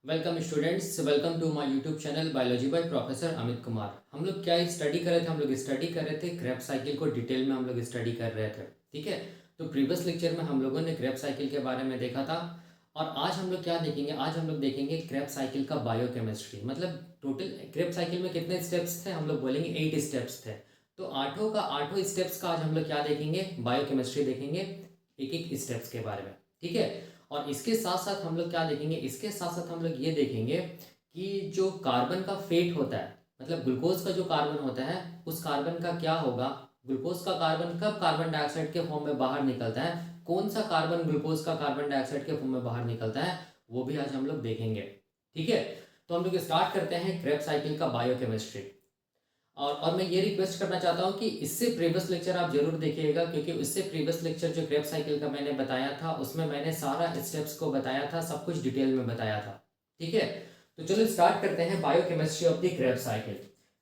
Welcome students, welcome to my YouTube channel biology by professor Amit Kumar. हम लोग क्या study कर रहे थे? हम लोग स्टडी कर रहे थे क्रेब्स साइकिल को डिटेल में हम लोग स्टडी कर रहे थे। ठीक है, तो प्रीवियस लेक्चर में हम लोगों ने क्रेब्स साइकिल के बारे में देखा था और आज हम लोग क्या देखेंगे? आज हम लोग देखेंगे क्रेब्स साइकिल का बायोकेमिस्ट्री। मतलब टोटल क्रेब्स साइकिल में कितने स्टेप्स थे? हम लोग बोलेंगे 8 स्टेप्स थे। तो आठों स्टेप्स का आज हम लोग क्या देखेंगे? बायोकेमिस्ट्री देखेंगे, एक एक स्टेप्स के बारे में। ठीक है, और इसके साथ साथ हम लोग क्या देखेंगे? इसके साथ साथ हम लोग ये देखेंगे कि जो कार्बन का फेट होता है, मतलब ग्लूकोज का जो कार्बन होता है, उस कार्बन का क्या होगा? ग्लूकोज का कार्बन कब कार्बन डाइऑक्साइड के फॉर्म में बाहर निकलता है? कौन सा कार्बन ग्लूकोज का कार्बन डाइऑक्साइड के फॉर्म में बाहर निकलता है, वो भी आज हम लोग देखेंगे। ठीक है, तो हम लोग स्टार्ट करते हैं क्रेब्स साइकिल का बायोकेमिस्ट्री। और मैं ये रिक्वेस्ट करना चाहता हूँ कि इससे प्रीवियस लेक्चर आप जरूर देखिएगा, क्योंकि उससे प्रीवियस लेक्चर जो क्रेब्स साइकिल का मैंने बताया था उसमें मैंने सारा स्टेप्स को बताया था, सब कुछ डिटेल में बताया था। ठीक है, तो चलो स्टार्ट करते हैं biochemistry of the Krebs cycle.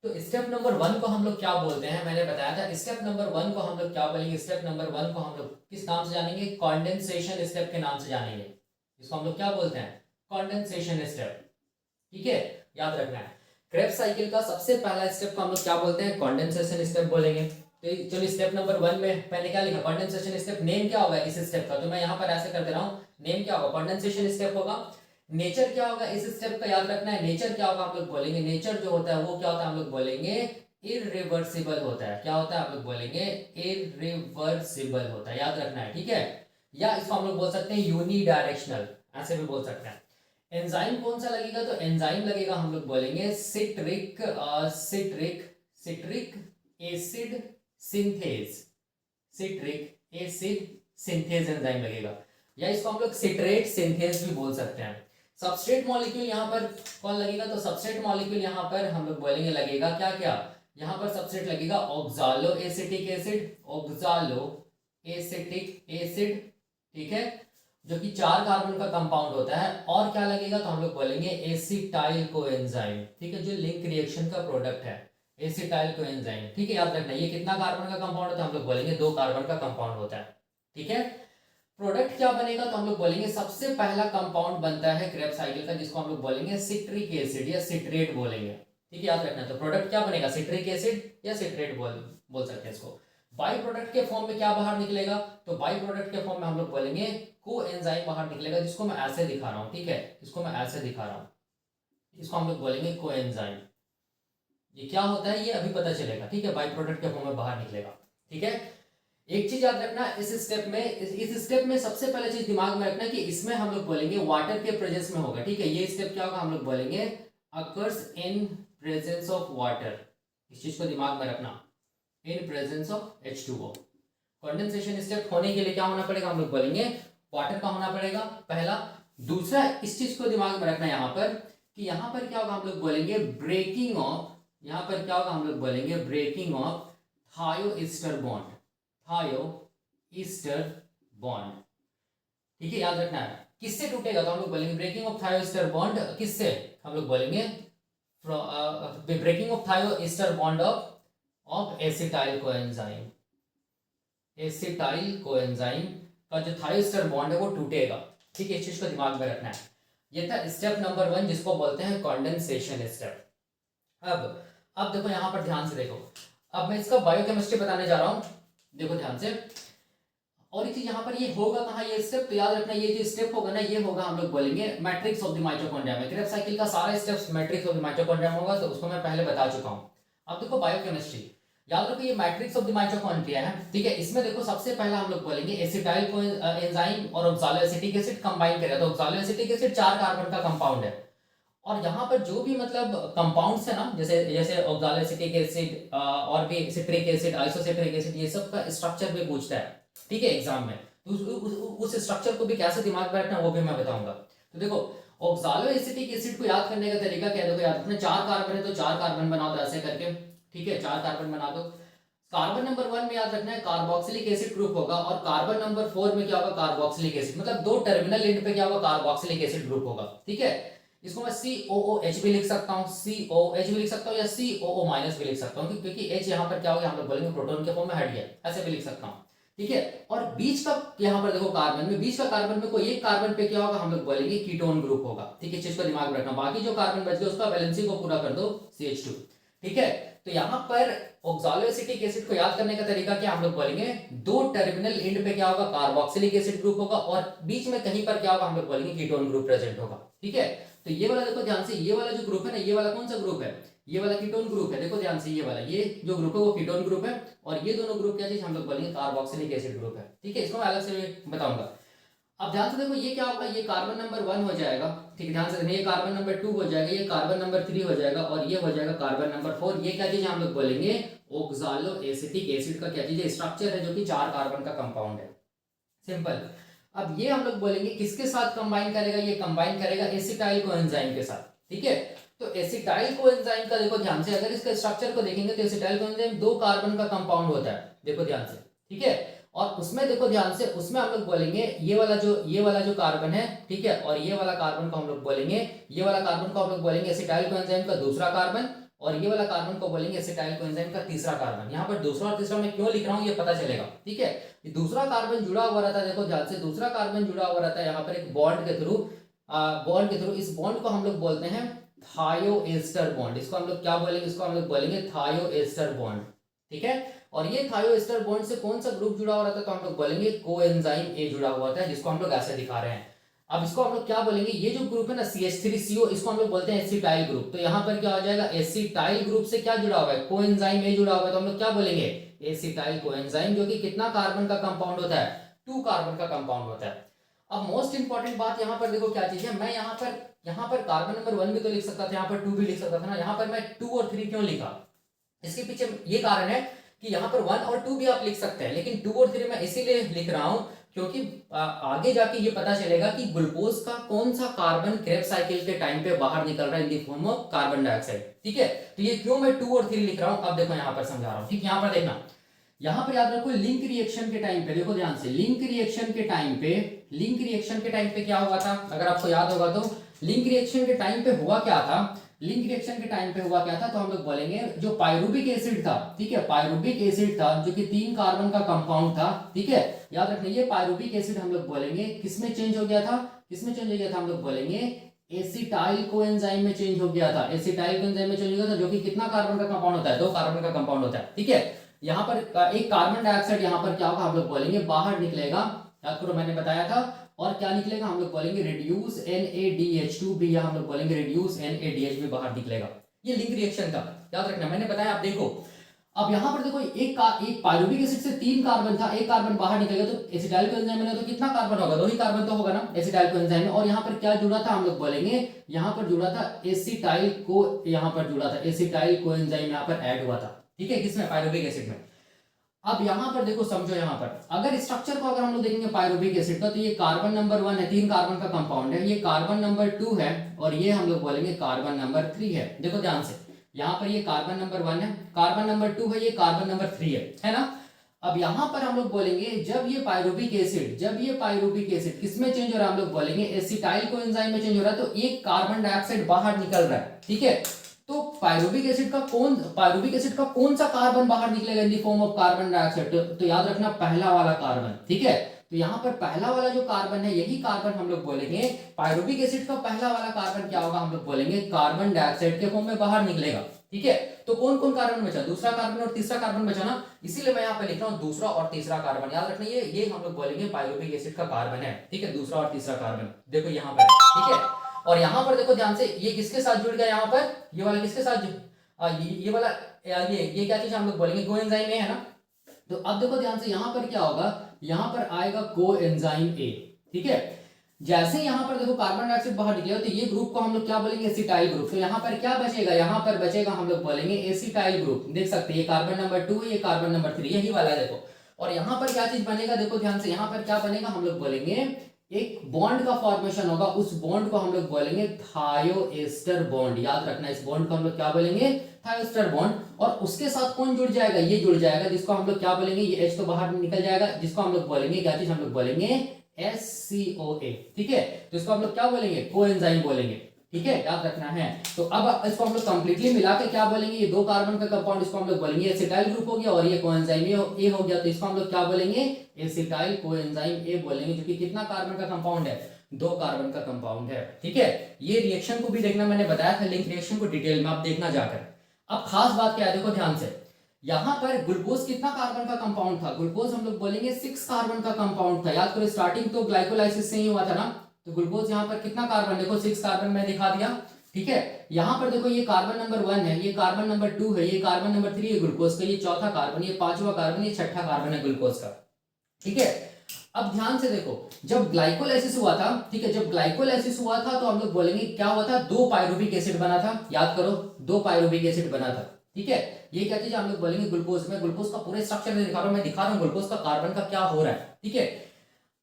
तो स्टेप नंबर 1 को हम लोग क्या बोलते हैं? मैंने बताया था स्टेप नंबर 1 को हम लोग क्या बोलेंगे? स्टेप नंबर 1 को हम लोग किस नाम से जानेंगे? कॉन्डेंसेशन स्टेप के नाम से जानेंगे। इसको हम लोग क्या बोलते हैं? Condensation step. ठीक है, याद रखना है। क्रेब्स साइकिल का सबसे पहला स्टेप को हम लोग क्या बोलते हैं? कंडेंसेशन स्टेप बोलेंगे। तो चलिए स्टेप नंबर 1 में मैंने क्या लिखा? Condensation step. नेम क्या होगा इस स्टेप का? तो मैं यहाँ पर ऐसे कर दे रहा हूँ। नेम क्या होगा? कंडेंसेशन स्टेप होगा। नेचर क्या होगा इस स्टेप का? याद रखना है। नेचर क्या होगा हम लोग बोलेंगे? नेचर जो होता है वो क्या होता है हम लोग बोलेंगे? इरिवर्सिबल होता है। क्या होता है हम लोग बोलेंगे? इरिवर्सिबल होता है, याद रखना है। ठीक है, या इसको हम लोग बोल सकते हैं यूनिडायरेक्शनल, ऐसे भी बोल सकते हैं। एंजाइम कौन सा लगेगा? तो एंजाइम लगेगा हम लोग बोलेंगे citric acid synthase. Citric acid synthase enzyme लगेगा, या इसको हम लोग सिट्रेट सिंथेज भी बोल सकते हैं। सबस्ट्रेट मॉलिक्यूल यहाँ पर कौन लगेगा? तो सबस्ट्रेट मॉलिक्यूल यहाँ पर हम लोग बोलेंगे लगेगा क्या क्या? यहाँ पर सबस्ट्रेट लगेगा oxalo acetic acid. Oxalo acetic acid, ठीक है, जो कि 4 कार्बन का कंपाउंड होता है। और क्या लगेगा? तो हम लोग बोलेंगे एसिटाइल कोएंजाइम। ठीक है, जो लिंक रिएक्शन का प्रोडक्ट है, एसिटाइल कोएंजाइम। ठीक है, याद रखना ये कितना कार्बन का कंपाउंड होता है? हम लोग बोलेंगे 2 कार्बन का कंपाउंड होता है। ठीक है, प्रोडक्ट क्या बनेगा? तो हम लोग बोलेंगे सबसे पहला कंपाउंड बनता है क्रेब्स साइकिल का, जिसको हम लोग बोलेंगे सिट्रिक एसिड या सिट्रेट बोलेंगे। ठीक है, याद रखना। तो प्रोडक्ट क्या बनेगा? सिट्रिक एसिड या सिट्रेट बोल सकते हैं इसको। बाई प्रोडक्ट के फॉर्म में क्या बाहर निकलेगा? तो बाई प्रोडक्ट के फॉर्म में हम लोग बोलेंगे को एंजाइम बाहर निकलेगा, जिसको मैं ऐसे दिखा रहा हूं। ठीक है, इसको मैं ऐसे दिखा रहा हूं, इसको हम लोग बोलेंगे को एंजाइम। ये क्या होता है ये अभी पता चलेगा। ठीक है, बाई प्रोडक्ट के फॉर्म में बाहर निकलेगा। ठीक है, एक चीज याद रखना इस स्टेप में, इस स्टेप में सबसे पहले चीज दिमाग में रखना कि इसमें हम लोग बोलेंगे वाटर के प्रेजेंस में होगा। ठीक है, ये स्टेप क्या होगा? हम लोग बोलेंगे occurs in presence of water. इस चीज को दिमाग में रखना, in presence of H2O। Condensation step होने के लिए क्या होना पड़ेगा? हम लोग बोलेंगे वाटर का होना पड़ेगा पहला। दूसरा इस चीज को दिमाग में रखना यहां पर कि यहां पर क्या होगा? हम लोग बोलेंगे ब्रेकिंग ऑफ, यहां पर क्या होगा? हम लोग बोलेंगे ब्रेकिंग ऑफ थायो ईस्टर बॉन्ड। थायो ईस्टर बॉन्ड, ठीक है, याद रखना है। किससे टूटेगा? तो हम लोग बोलेंगे ब्रेकिंग ऑफ थायो ईस्टर बॉन्ड। किससे? हम लोग बोलेंगे ब्रेकिंग ऑफ थायो ester bond of acetyl coenzyme. Acetyl coenzyme का जो थायोस्टर बॉन्ड है वो टूटेगा। ठीक है, इस चीज को दिमाग में रखना है। ये था स्टेप नंबर 1, जिसको बोलते हैं कंडेंसेशन स्टेप। अब देखो यहां पर ध्यान से देखो। अब मैं इसका बायोकेमिस्ट्री बताने जा रहा हूं, देखो ध्यान से। और एक चीज यहाँ पर ये होगा कहाँ ये स्टेप? तो याद रखना ये जो स्टेप होगा ना, ये होगा हम लोग बोलेंगे मैट्रिक्स ऑफ द माइटोकॉन्ड्रिया में। क्रेब्स साइकिल का सारा steps matrix of the mitochondria में होगा, तो उसको मैं पहले बता चुका हूँ। अब देखो बायोकेमिस्ट्री, याद रखो ये मैट्रिक्स ऑफ द माइटोकॉन्ड्रिया है। ठीक है, इसमें देखो सबसे पहला हम लोग बोलेंगे एसिटाइल को एंजाइम और ऑक्सालो एसिटिक एसिड कंबाइन करेगा। तो ऑक्सालो एसिटिक एसिड 4 कार्बन का कंपाउंड है। और यहाँ पर जो भी मतलब कंपाउंड्स है ना, जैसे जैसे ऑक्सालो एसिटिक एसिड और भी सिट्रिक एसिड, आइसोसिट्रिक एसिड, ये सब का स्ट्रक्चर भी पूछता है। ठीक है, एग्जाम में। तो उस स्ट्रक्चर को भी कैसे दिमाग में रखना वो भी मैं बताऊंगा। तो देखो ऑक्सालो एसिटिक एसिड को याद करने का तरीका क्या है? देखो याद रखना 4 कार्बन है तो 4 कार्बन बना दो ऐसे करके। ठीक है, 4 कार्बन बना दो। कार्बन नंबर 1 में याद रखना है कार्बोक्सिलिक एसिड ग्रुप होगा, और कार्बन नंबर 4 में क्या होगा? Carboxylic acid. मतलब 2 टर्मिनल एंड पे क्या होगा? कार्बोक्सिलिक एसिड ग्रुप होगा। ठीक है, इसको मैं COOH भी लिख सकता हूँ, COH भी लिख सकता हूँ, या COO- भी लिख सकता हूँ, क्योंकि H यहाँ पर क्या होगा? हम लोग बोलेंगे प्रोटॉन के फॉर्म में हट गया, ऐसे भी लिख सकता हूँ। ठीक है। और बीच का यहाँ पर देखो कार्बन में, बीच का कार्बन में कोई एक कार्बन पे क्या होगा, हम लोग बोलेंगे कीटोन ग्रुप होगा। ठीक है, इस चीज को दिमाग में रखना। बाकी जो कार्बन बच गया उसका वैलेंसी को पूरा कर दो CH2। ठीक है, तो यहाँ पर ऑक्सैलोएसिटिक एसिड को याद करने का तरीका क्या, हम लोग बोलेंगे दो टर्मिनल एंड पे क्या होगा, कार्बोक्सिलिक एसिड ग्रुप होगा, और बीच में कहीं पर क्या होगा, हम लोग बोलेंगे कीटोन ग्रुप प्रेजेंट होगा। ठीक है, तो ये वाला देखो ध्यान से, ये वाला जो ग्रुप है ना, ये वाला कौन सा ग्रुप है, ये वाला कीटोन ग्रुप है। देखो ध्यान से, ये वाला, ये जो ग्रुप है वो कीटोन ग्रुप है, और ये दोनों ग्रुप क्या चीज, हम लोग बोलेंगे कार्बोक्सिलिक एसिड ग्रुप है। ठीक है, इसको मैं अलग से बताऊंगा। अब ध्यान से देखो, ये क्या होगा, ये कार्बन नंबर 1 हो जाएगा। ठीक है, ध्यान से देखना, ये कार्बन नंबर 2 हो जाएगा, ये कार्बन नंबर 3 हो जाएगा, और ये हो जाएगा कार्बन नंबर 4। ये क्या चीज है, हम लोग बोलेंगे ऑक्सैलोएसिटिक एसिड का क्या चीज है, स्ट्रक्चर है, जो कि 4 कार्बन का कंपाउंड है। सिंपल। अब ये हम लोग बोलेंगे किसके साथ कंबाइन करेगा, ये कंबाइन करेगा एसिटाइल कोएंजाइम के साथ। ठीक है, तो एसिटाइल कोएंजाइम का देखो ध्यान से, अगर इसका स्ट्रक्चर को देखेंगे तो एसिटाइल कोएंजाइम 2 कार्बन का कंपाउंड होता है। देखो ध्यान से, ठीक है, और उसमें देखो ध्यान से, उसमें हम लोग बोलेंगे ये वाला जो कार्बन है, ठीक है, और ये वाला कार्बन को हम लोग बोलेंगे, ये वाला कार्बन को हम लोग बोलेंगे एसिटाइल कोएंजाइम का दूसरा कार्बन, और ये वाला कार्बन को बोलेंगे एसिटाइल कोएंजाइम का तीसरा कार्बन। यहाँ पर दूसरा और तीसरा मैं क्यों लिख रहा हूँ ये पता चलेगा। ठीक है, दूसरा कार्बन जुड़ा हुआ रहता है, देखो ध्यान से, दूसरा कार्बन जुड़ा हुआ रहता है यहाँ पर एक बॉन्ड के थ्रू, इस बॉन्ड को हम लोग बोलते हैं थायोएस्टर बॉन्ड। इसको हम लोग क्या बोलेंगे, इसको हम लोग बोलेंगे थायोएस्टर बॉन्ड। ठीक है, और ये थायोएस्टर बॉन्ड से कौन सा ग्रुप जुड़ा हुआ रहता है, तो हम लोग बोलेंगे कोएंजाइम ए जुड़ा हुआ होता है, जिसको हम लोग ऐसे दिखा रहे हैं। अब इसको हम लोग क्या बोलेंगे, ये जो ग्रुप है ना CH3CO, इसको हम लोग बोलते हैं एसिटाइल ग्रुप। तो यहाँ पर क्या हो जाएगा, एसिटाइल ग्रुप से क्या जुड़ा हुआ है, कोएंजाइम ए जुड़ा हुआ है, तो हम लोग क्या बोलेंगे एसिटाइल कोएंजाइम, जो कि कितना कार्बन का कंपाउंड होता है, 2 कार्बन का कंपाउंड होता है। अब मोस्ट इंपॉर्टेंट बात यहाँ पर देखो क्या चीज है, मैं यहाँ पर कार्बन नंबर 1 भी तो लिख सकता था, यहाँ पर 2 भी लिख सकता था ना। यहाँ पर मैं 2 और 3 क्यों लिखा, इसके पीछे ये कारण है कि यहाँ पर 1 और 2 भी आप लिख सकते हैं, लेकिन 2 और 3 मैं इसीलिए लिख रहा हूँ क्योंकि आगे जाके ये पता चलेगा कि ग्लूकोज का कौन सा कार्बन क्रेब्स साइकिल के टाइम पे बाहर निकल रहा है in the form of carbon dioxide. ठीक है, तो ये क्यों मैं 2 और 3 लिख रहा हूँ, अब देखो यहाँ पर समझा रहा हूँ। ठीक, यहाँ पर देखना, यहाँ पर याद रखो लिंक रिएक्शन के टाइम पे, देखो ध्यान से, लिंक रिएक्शन के टाइम पे क्या हुआ था, अगर आपको याद होगा तो लिंक रिएक्शन के टाइम पे हुआ क्या था, तो हम लोग बोलेंगे जो पायरुबिक एसिड था, ठीक है, पायरुबिक एसिड था जो कि 3 कार्बन का कंपाउंड था। ठीक है, याद रखना, ये पायरुबिक एसिड हम लोग बोलेंगे किसमें चेंज हो गया था, हम लोग बोलेंगे एसिटाइल कोएंजाइम में चेंज हो गया था, जो कि कितना कार्बन का कंपाउंड होता है, 2 कार्बन का कंपाउंड होता है। ठीक है, यहाँ पर एक कार्बन डाइऑक्साइड यहाँ पर क्या होगा, हम लोग बोलेंगे बाहर निकलेगा, याद करो मैंने बताया था, और क्या निकलेगा, हम लोग बोलेंगे रिड्यूस NADH2 भी, या हम लोग बोलेंगे रिड्यूस NADH भी बाहर निकलेगा। ये लिंक रिएक्शन था, याद रखना, मैंने बताया। आप देखो, अब यहाँ पर देखो, एक पायरुबिक एसिड से 3 कार्बन था, एक कार्बन बाहर निकलेगा, तो एसिटाइल कोएंजाइम में तो कितना कार्बन होगा, 2 ही कार्बन तो होगा ना एसिटाइल कोएंजाइम में। और यहाँ पर क्या जुड़ा था, हम लोग बोलेंगे यहाँ पर जुड़ा था एसिटाइल कोएंजाइम यहाँ पर ऐड हुआ था। ठीक है, किसमें, पायरुबिक एसिड में। अब यहाँ पर देखो, समझो, यहाँ पर अगर स्ट्रक्चर को अगर हम लोग देखेंगे पायरुबिक एसिड का, तो ये कार्बन नंबर 1 है, 3 कार्बन का कंपाउंड है, ये कार्बन नंबर 2 है, और ये हम लोग बोलेंगे कार्बन नंबर 3 है। देखो ध्यान से, यहाँ पर ये कार्बन नंबर 1 है, कार्बन नंबर 2 है, ये कार्बन नंबर 3 है ना। अब यहाँ पर हम लोग बोलेंगे जब ये पायरुबिक एसिड किसमें चेंज हो रहा है, हम लोग बोलेंगे एसिटाइल कोएंजाइम में चेंज हो रहा है, तो एक कार्बन डाइऑक्साइड बाहर निकल रहा है। ठीक है, तो पायरुबिक एसिड का कौन सा कार्बन बाहर निकलेगा in the form of carbon dioxide, तो याद रखना पहला वाला कार्बन। ठीक है, तो यहाँ पर पहला वाला जो कार्बन है, यही कार्बन हम लोग बोलेंगे, पायरुबिक एसिड का पहला वाला कार्बन क्या होगा, हम लोग बोलेंगे कार्बन डाइऑक्साइड के फॉर्म में बाहर निकलेगा। ठीक है, तो कौन कौन कार्बन बचा, दूसरा कार्बन और तीसरा कार्बन बचा ना, इसीलिए मैं यहाँ पे लिख रहा हूँ दूसरा और तीसरा कार्बन। याद रखना, ये हम लोग बोलेंगे पायरुबिक एसिड का कार्बन है। ठीक है, दूसरा और तीसरा कार्बन देखो यहाँ पर। ठीक है, और यहाँ पर देखो ध्यान से, ये किसके साथ जुड़ गया, यहाँ पर ये वाला किसके साथ ये वाला, ये क्या चीज हम लोग बोलेंगे, कोएंजाइम ए है ना। तो अब देखो ध्यान से, यहाँ पर क्या होगा, यहाँ पर आएगा कोएंजाइम ए। ठीक है, जैसे यहाँ पर देखो कार्बन डाइऑक्साइड बाहर निकलेगा, तो ये ग्रुप को हम लोग क्या बोलेंगे, एसिटाइल ग्रुप। तो यहाँ पर क्या बचेगा, यहाँ पर बचेगा, हम लोग बोलेंगे एसिटाइल ग्रुप। देख सकते हैं, ये कार्बन नंबर 2 है, ये कार्बन नंबर 3, यही वाला देखो। और यहाँ पर क्या चीज बनेगा, देखो ध्यान से, यहाँ पर क्या बनेगा, हम लोग बोलेंगे एक बॉन्ड का फॉर्मेशन होगा, उस बॉन्ड को हम लोग बोलेंगे थायोएस्टर बॉन्ड। याद रखना, इस बॉन्ड को हम लोग क्या बोलेंगे, थायोएस्टर बॉन्ड। और उसके साथ कौन जुड़ जाएगा, ये जुड़ जाएगा, जिसको हम लोग क्या बोलेंगे, ये H तो बाहर निकल जाएगा, जिसको हम लोग बोलेंगे क्या चीज, हम लोग बोलेंगे SCOA। ठीक है, तो इसको हम लोग क्या बोलेंगे, कोएंजाइम बोलेंगे। ठीक है, याद रखना है। तो अब इसको हम लोग कंप्लीटली मिला के क्या बोलेंगे, ये 2 कार्बन का कंपाउंड, इसको हम लोग बोलेंगे एसिटाइल ग्रुप हो गया, और ये कोएंजाइम ए हो गया, तो इसको हम लोग क्या बोलेंगे, एसिटाइल कोएंजाइम ए बोलेंगे, जो कि कितना कार्बन का कंपाउंड है, 2 कार्बन का कंपाउंड है। ठीक है, ये रिएक्शन को भी देखना, मैंने बताया था लिंक रिएक्शन को डिटेल में आप देखना जाकर। अब खास बात क्या है, देखो ध्यान से, यहां पर ग्लूकोज कितना कार्बन का कंपाउंड था, ग्लूकोज हम लोग बोलेंगे 6 कार्बन का कंपाउंड था। याद करो स्टार्टिंग तो ग्लाइकोलाइसिस से ही हुआ था ना, तो ग्लूकोज यहाँ पर कितना कार्बन, देखो 6 कार्बन मैं दिखा दिया। ठीक है, यहाँ पर देखो ये कार्बन नंबर 1 है, ये कार्बन नंबर 2 है, ये कार्बन नंबर 3 है ग्लूकोज का, ये चौथा कार्बन, ये 5वां कार्बन, ये 6ठा कार्बन है ग्लूकोज का। ठीक है, अब ध्यान से देखो, जब ग्लाइकोलाइसिस हुआ था, ठीक है, जब ग्लाइकोलाइसिस हुआ था तो हम लोग बोलेंगे क्या हुआ था, 2 पायरुविक एसिड बना था। याद करो 2 पायरुविक एसिड बना था। ठीक है, ये क्या चीज हम लोग बोलेंगे ग्लूकोज में, ग्लूकोज का पूरे स्ट्रक्चर दिखा रहा हूं, मैं दिखा रहा हूं ग्लूकोज का कार्बन का क्या हो रहा है। ठीक है,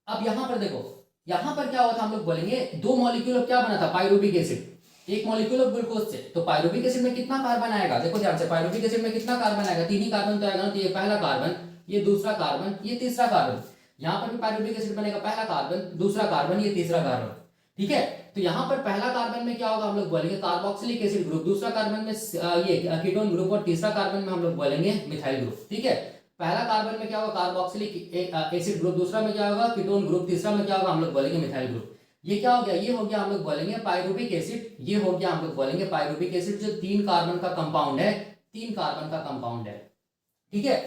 अब यहां पर देखो, यहां पर क्या हुआ था, हम लोग बोलेंगे 2 मॉलिक्यूल ऑफ क्या बना था, pyruvic acid, 1 molecule of glucose से, तो पायरुविक एसिड में कितना कार्बन आएगा, देखो ध्यान से, पायरुविक एसिड में कितना कार्बन आएगा, 3 ही कार्बन तो आएगा ना, तो ये पहला कार्बन, ये दूसरा कार्बन, ये तीसरा कार्बन, यहां पर भी पायरुविक एसिड बनेगा, पहला कार्बन, दूसरा कार्बन, ये तीसरा कार्बन। ठीक है, तो यहां पर पहला कार्बन में क्या होगा, हम लोग बोलेंगे कार्बोक्सिलिक एसिड ग्रुप, दूसरा कार्बन में ये कीटोन ग्रुप, और तीसरा कार्बन में हम लोग बोलेंगे मिथाइल ग्रुप। ठीक है, पहला कार्बन में क्या होगा, कार्बोक्सिलिक एसिड ग्रुप, दूसरा में क्या होगा, कीटोन ग्रुप, तीसरा में क्या होगा, हम लोग बोलेंगे मिथाइल ग्रुप। ये क्या हो गया, ये हो गया हम लोग बोलेंगे पायरुविक एसिड, ये हो गया हम लोग बोलेंगे पायरुविक एसिड, जो 3 कार्बन का कंपाउंड है, 3 कार्बन का कंपाउंड है। ठीक है,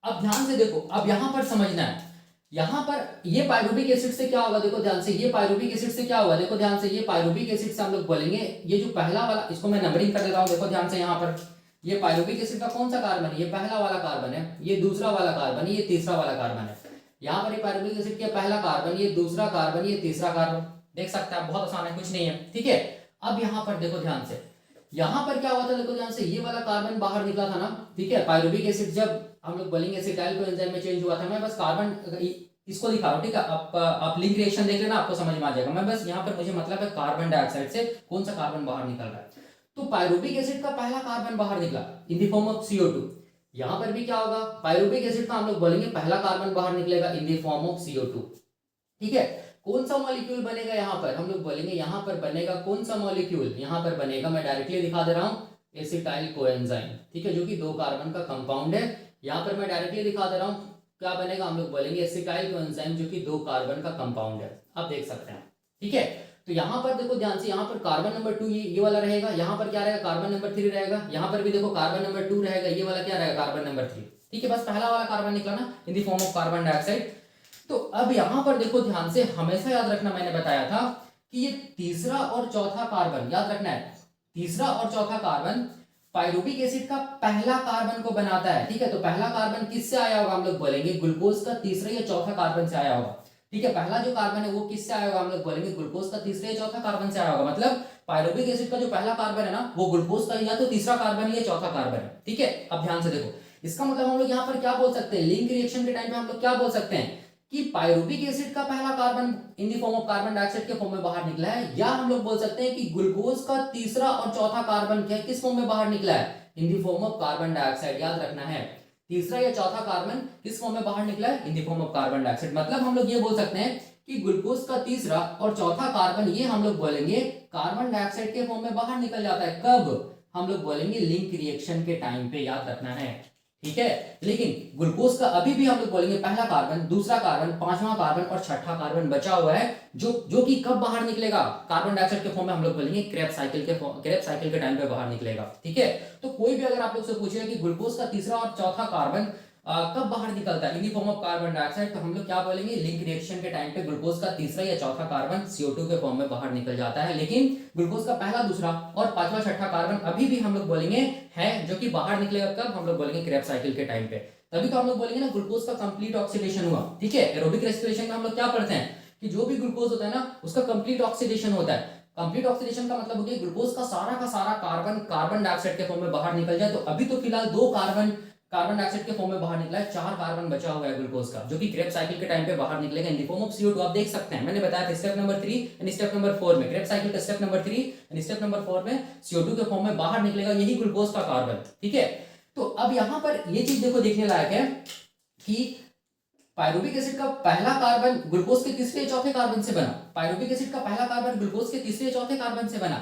अब ध्यान से देखो, अब यहां पर समझना है, यहां पर ये पायरुविक एसिड से क्या होगा, देखो ध्यान से, ये पायरुविक एसिड से क्या होगा, देखो ध्यान से, ये पायरुविक एसिड से हम लोग बोलेंगे, ये जो पहला वाला, इसको मैं नंबरिंग कर देता हूं, देखो ध्यान से, यहां पर ये पायरुविक एसिड का कौन सा कार्बन है, ये पहला वाला कार्बन है, ये दूसरा वाला कार्बन है, ये तीसरा वाला कार्बन है। यहाँ पर ये पायरुविक एसिड का पहला कार्बन, ये दूसरा कार्बन, ये तीसरा कार्बन, देख सकते हैं, बहुत आसान है, कुछ नहीं है। ठीक है, अब यहाँ पर देखो ध्यान से, यहाँ पर क्या हुआ था, देखो ध्यान से, ये वाला कार्बन बाहर निकला था ना। ठीक है, पायरुविक एसिड जब हम लोग बोलेंगे एसिटाइल कोएंजाइम में चेंज हुआ था, मैं बस कार्बन इसको दिखा रहा हूँ। ठीक है, आप लिंक रिएक्शन देख लेना, आपको समझ में आ जाएगा। मैं बस यहाँ पर मुझे मतलब है कार्बन डाइऑक्साइड से कौन सा कार्बन बाहर निकल रहा है, तो पायरुविक एसिड का पहला कार्बन बाहर निकला in the form of CO2। यहाँ पर भी क्या होगा, पायरुविक एसिड का हम लोग बोलेंगे पहला कार्बन बाहर निकलेगा in the form of CO2। ठीक है, कौन सा मॉलिक्यूल बनेगा, यहाँ पर हम लोग बोलेंगे, यहाँ पर बनेगा कौन सा मॉलिक्यूल, यहाँ पर बनेगा, मैं डायरेक्टली दिखा दे रहा हूँ, एसिटाइल कोएंजाइम। ठीक है, जो कि 2 कार्बन का कंपाउंड है, यहाँ पर मैं डायरेक्टली दिखा दे रहा हूँ, क्या बनेगा, हम लोग बोलेंगे एसिटाइल कोएंजाइम, जो कि 2 कार्बन का कंपाउंड है, आप देख सकते हैं। ठीक है, तो यहाँ पर देखो ध्यान से, यहाँ पर कार्बन नंबर 2 ये वाला रहेगा, यहाँ पर क्या रहेगा, कार्बन नंबर 3 रहेगा, यहाँ पर भी देखो कार्बन नंबर 2 रहेगा, ये वाला क्या रहेगा, कार्बन नंबर 3। ठीक है, बस पहला वाला कार्बन निकला ना in the form of carbon dioxide. तो अब यहां पर देखो ध्यान से, हमेशा याद रखना, मैंने बताया था कि ये तीसरा और चौथा कार्बन, याद रखना है, तीसरा और चौथा कार्बन पायरुविक एसिड का पहला कार्बन को बनाता है। ठीक है, तो पहला कार्बन किससे आया होगा, हम लोग बोलेंगे ग्लूकोज का तीसरा या चौथा कार्बन से आया होगा। ठीक है, पहला जो कार्बन है वो किससे आया होगा, हम लोग बोलेंगे ग्लूकोज का तीसरा या चौथा कार्बन से आया होगा। मतलब पायरुविक एसिड का जो पहला कार्बन है ना, वो ग्लूकोज का या तो तीसरा कार्बन या चौथा कार्बन है। ठीक है, अब ध्यान से देखो, इसका मतलब हम लोग यहाँ पर क्या बोल सकते हैं, लिंक रिएक्शन के टाइम पे हम लोग क्या बोल सकते हैं कि पायरुविक एसिड का पहला carbon in the form of carbon dioxide के फॉर्म में बाहर निकला है, या हम लोग बोल सकते हैं कि ग्लूकोज का तीसरा और चौथा कार्बन क्या किस फॉर्म में बाहर निकला है, in the form of carbon dioxide. याद रखना है, तीसरा या चौथा कार्बन किस फॉर्म में बाहर निकला है, in the form of carbon dioxide. मतलब हम लोग ये बोल सकते हैं कि ग्लूकोज का तीसरा और चौथा कार्बन, ये हम लोग बोलेंगे कार्बन डाइऑक्साइड के फॉर्म में बाहर निकल जाता है। कब, हम लोग बोलेंगे लिंक रिएक्शन के टाइम पे, याद रखना है। ठीक है, लेकिन ग्लूकोज का अभी भी हम लोग बोलेंगे पहला कार्बन, दूसरा कार्बन, 5वां कार्बन और 6ठा कार्बन बचा हुआ है, जो कि कब बाहर निकलेगा, कार्बन डाइऑक्साइड के फॉर्म में हम लोग बोलेंगे क्रेब्स साइकिल के टाइम पे बाहर निकलेगा। ठीक है, तो कोई भी अगर आप लोग से पूछेगा कि ग्लूकोज का तीसरा और चौथा कार्बन कब बाहर निकलता है in the form of carbon dioxide, तो हम लोग क्या बोलेंगे, लिंक रिएक्शन के टाइम पे ग्लूकोज का तीसरा या चौथा कार्बन CO2 के फॉर्म में बाहर निकल जाता है। लेकिन ग्लूकोज का पहला, दूसरा और 5वां 6ठा कार्बन अभी भी हम लोग बोलेंगे है, जो कि बाहर निकलेगा कब, हम लोग बोलेंगे क्रेब्स साइकिल के टाइम पे। तभी तो हम लोग बोलेंगे ना ग्लूकोज का कंप्लीट ऑक्सीडेशन हुआ। ठीक है, एरोबिक रेस्पिरेशन में हम लोग क्या पढ़ते हैं कि जो भी ग्लूकोज होता है ना, उसका कंप्लीट ऑक्सीडेशन होता है। कंप्लीट ऑक्सीडेशन का मतलब हो गया ग्लूकोज का सारा कार्बन कार्बन डाइऑक्साइड के फॉर्म में बाहर निकल जाए। तो अभी तो फिलहाल 2 कार्बन डाइऑक्साइड के फॉर्म में बाहर निकला है, 4 कार्बन बचा हुआ है ग्लूकोज का, जो कि क्रेब्स साइकिल के टाइम पे बाहर निकलेगा in the form of CO2। आप देख सकते हैं, मैंने बताया था step number 3 and step number 4 में, क्रेब्स साइकिल का step number 3 and step number 4 में CO2 के फॉर्म में बाहर निकलेगा यही ग्लूकोज का कार्बन। ठीक है, तो अब यहां पर ये चीज देखो देखने लायक है कि पायरुविक एसिड का पहला कार्बन ग्लूकोज के तीसरे या चौथे कार्बन से बना। पायरुविक एसिड का पहला कार्बन ग्लूकोज के तीसरे या चौथे कार्बन से बना।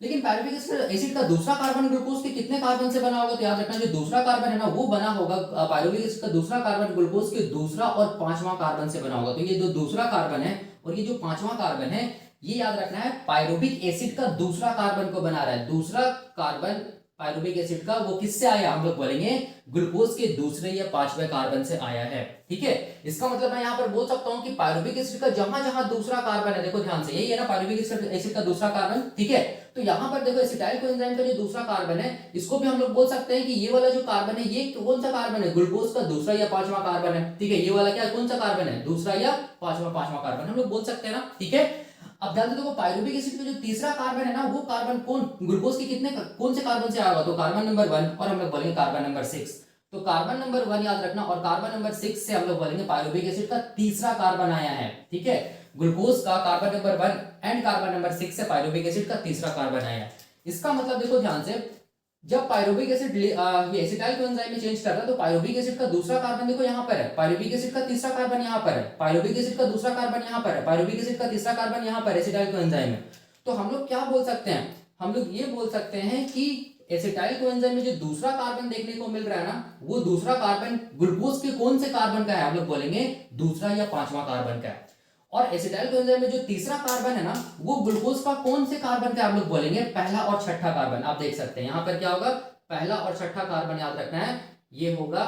लेकिन पायरुविक एसिड का दूसरा कार्बन ग्लूकोज के कितने कार्बन से बना होगा? तो याद रखना जो दूसरा कार्बन है ना वो बना होगा, पायरुविक एसिड का दूसरा कार्बन ग्लूकोज के दूसरा और पांचवा कार्बन से बना होगा। तो ये जो दूसरा कार्बन है और ये जो पांचवा कार्बन है, ये याद रखना है पायरुविक एसिड का दूसरा कार्बन को बना रहा है। दूसरा कार्बन पायरुविक एसिड का वो किससे आया? हम लोग बोलेंगे ग्लूकोज के दूसरे या पांचवें कार्बन से आया है। ठीक है, इसका मतलब मैं यहाँ पर बोल सकता हूँ कि पायरुविक एसिड का जहां जहां दूसरा कार्बन है, देखो ध्यान से, यही है ना पायरुविक एसिड का दूसरा कार्बन। ठीक है, तो यहाँ पर देखो एसिटाइल कोएंजाइम का जो दूसरा कार्बन है, इसको भी हम लोग बोल सकते हैं कि ये वाला जो कार्बन है ये कौन सा कार्बन है? ग्लूकोज का दूसरा या पांचवा कार्बन है। ठीक है, ये वाला क्या कौन सा कार्बन है? दूसरा या पांचवा कार्बन हम लोग बोल सकते हैं ना। ठीक है, अब ध्यान से देखो पायरुविक एसिड का जो तीसरा कार्बन है ना वो कार्बन कौन ग्लूकोज के कितने कौन से कार्बन से आएगा? तो कार्बन नंबर 1 और हम लोग बोलेंगे कार्बन नंबर 6। तो कार्बन नंबर 1 याद रखना और कार्बन नंबर 6 से हम लोग बोलेंगे पायरुविक एसिड का तीसरा कार्बन आया है। ठीक है, ग्लूकोज का carbon number 1 and carbon number 6 से पायरुविक एसिड का तीसरा कार्बन आया है। इसका मतलब देखो ध्यान से, जब पायरुविक एसिड ये एसिटाइल कोएंजाइम में चेंज कर रहा है तो पायरुविक एसिड का दूसरा कार्बन देखो यहाँ पर है, पायरुविक एसिड का तीसरा कार्बन यहाँ पर है, पायरुविक एसिड का दूसरा कार्बन यहाँ पर है, पायरुविक एसिड का तीसरा कार्बन यहाँ पर एसिटाइल कोएंजाइम में। तो हम लोग क्या बोल सकते हैं? हम लोग ये बोल सकते हैं कि एसिटाइल कोएंजाइम में जो दूसरा कार्बन देखने को मिल रहा है ना वो दूसरा कार्बन ग्लूकोज के कौन से कार्बन का है? हम लोग बोलेंगे दूसरा या पांचवा कार्बन का है। और एसिटाइल कोएंजाइम में जो तीसरा कार्बन है ना वो ग्लूकोज का कौन से कार्बन का? आप लोग बोलेंगे पहला और छठा कार्बन। आप देख सकते हैं यहाँ पर क्या होगा, पहला और छठा कार्बन याद रखना है, ये होगा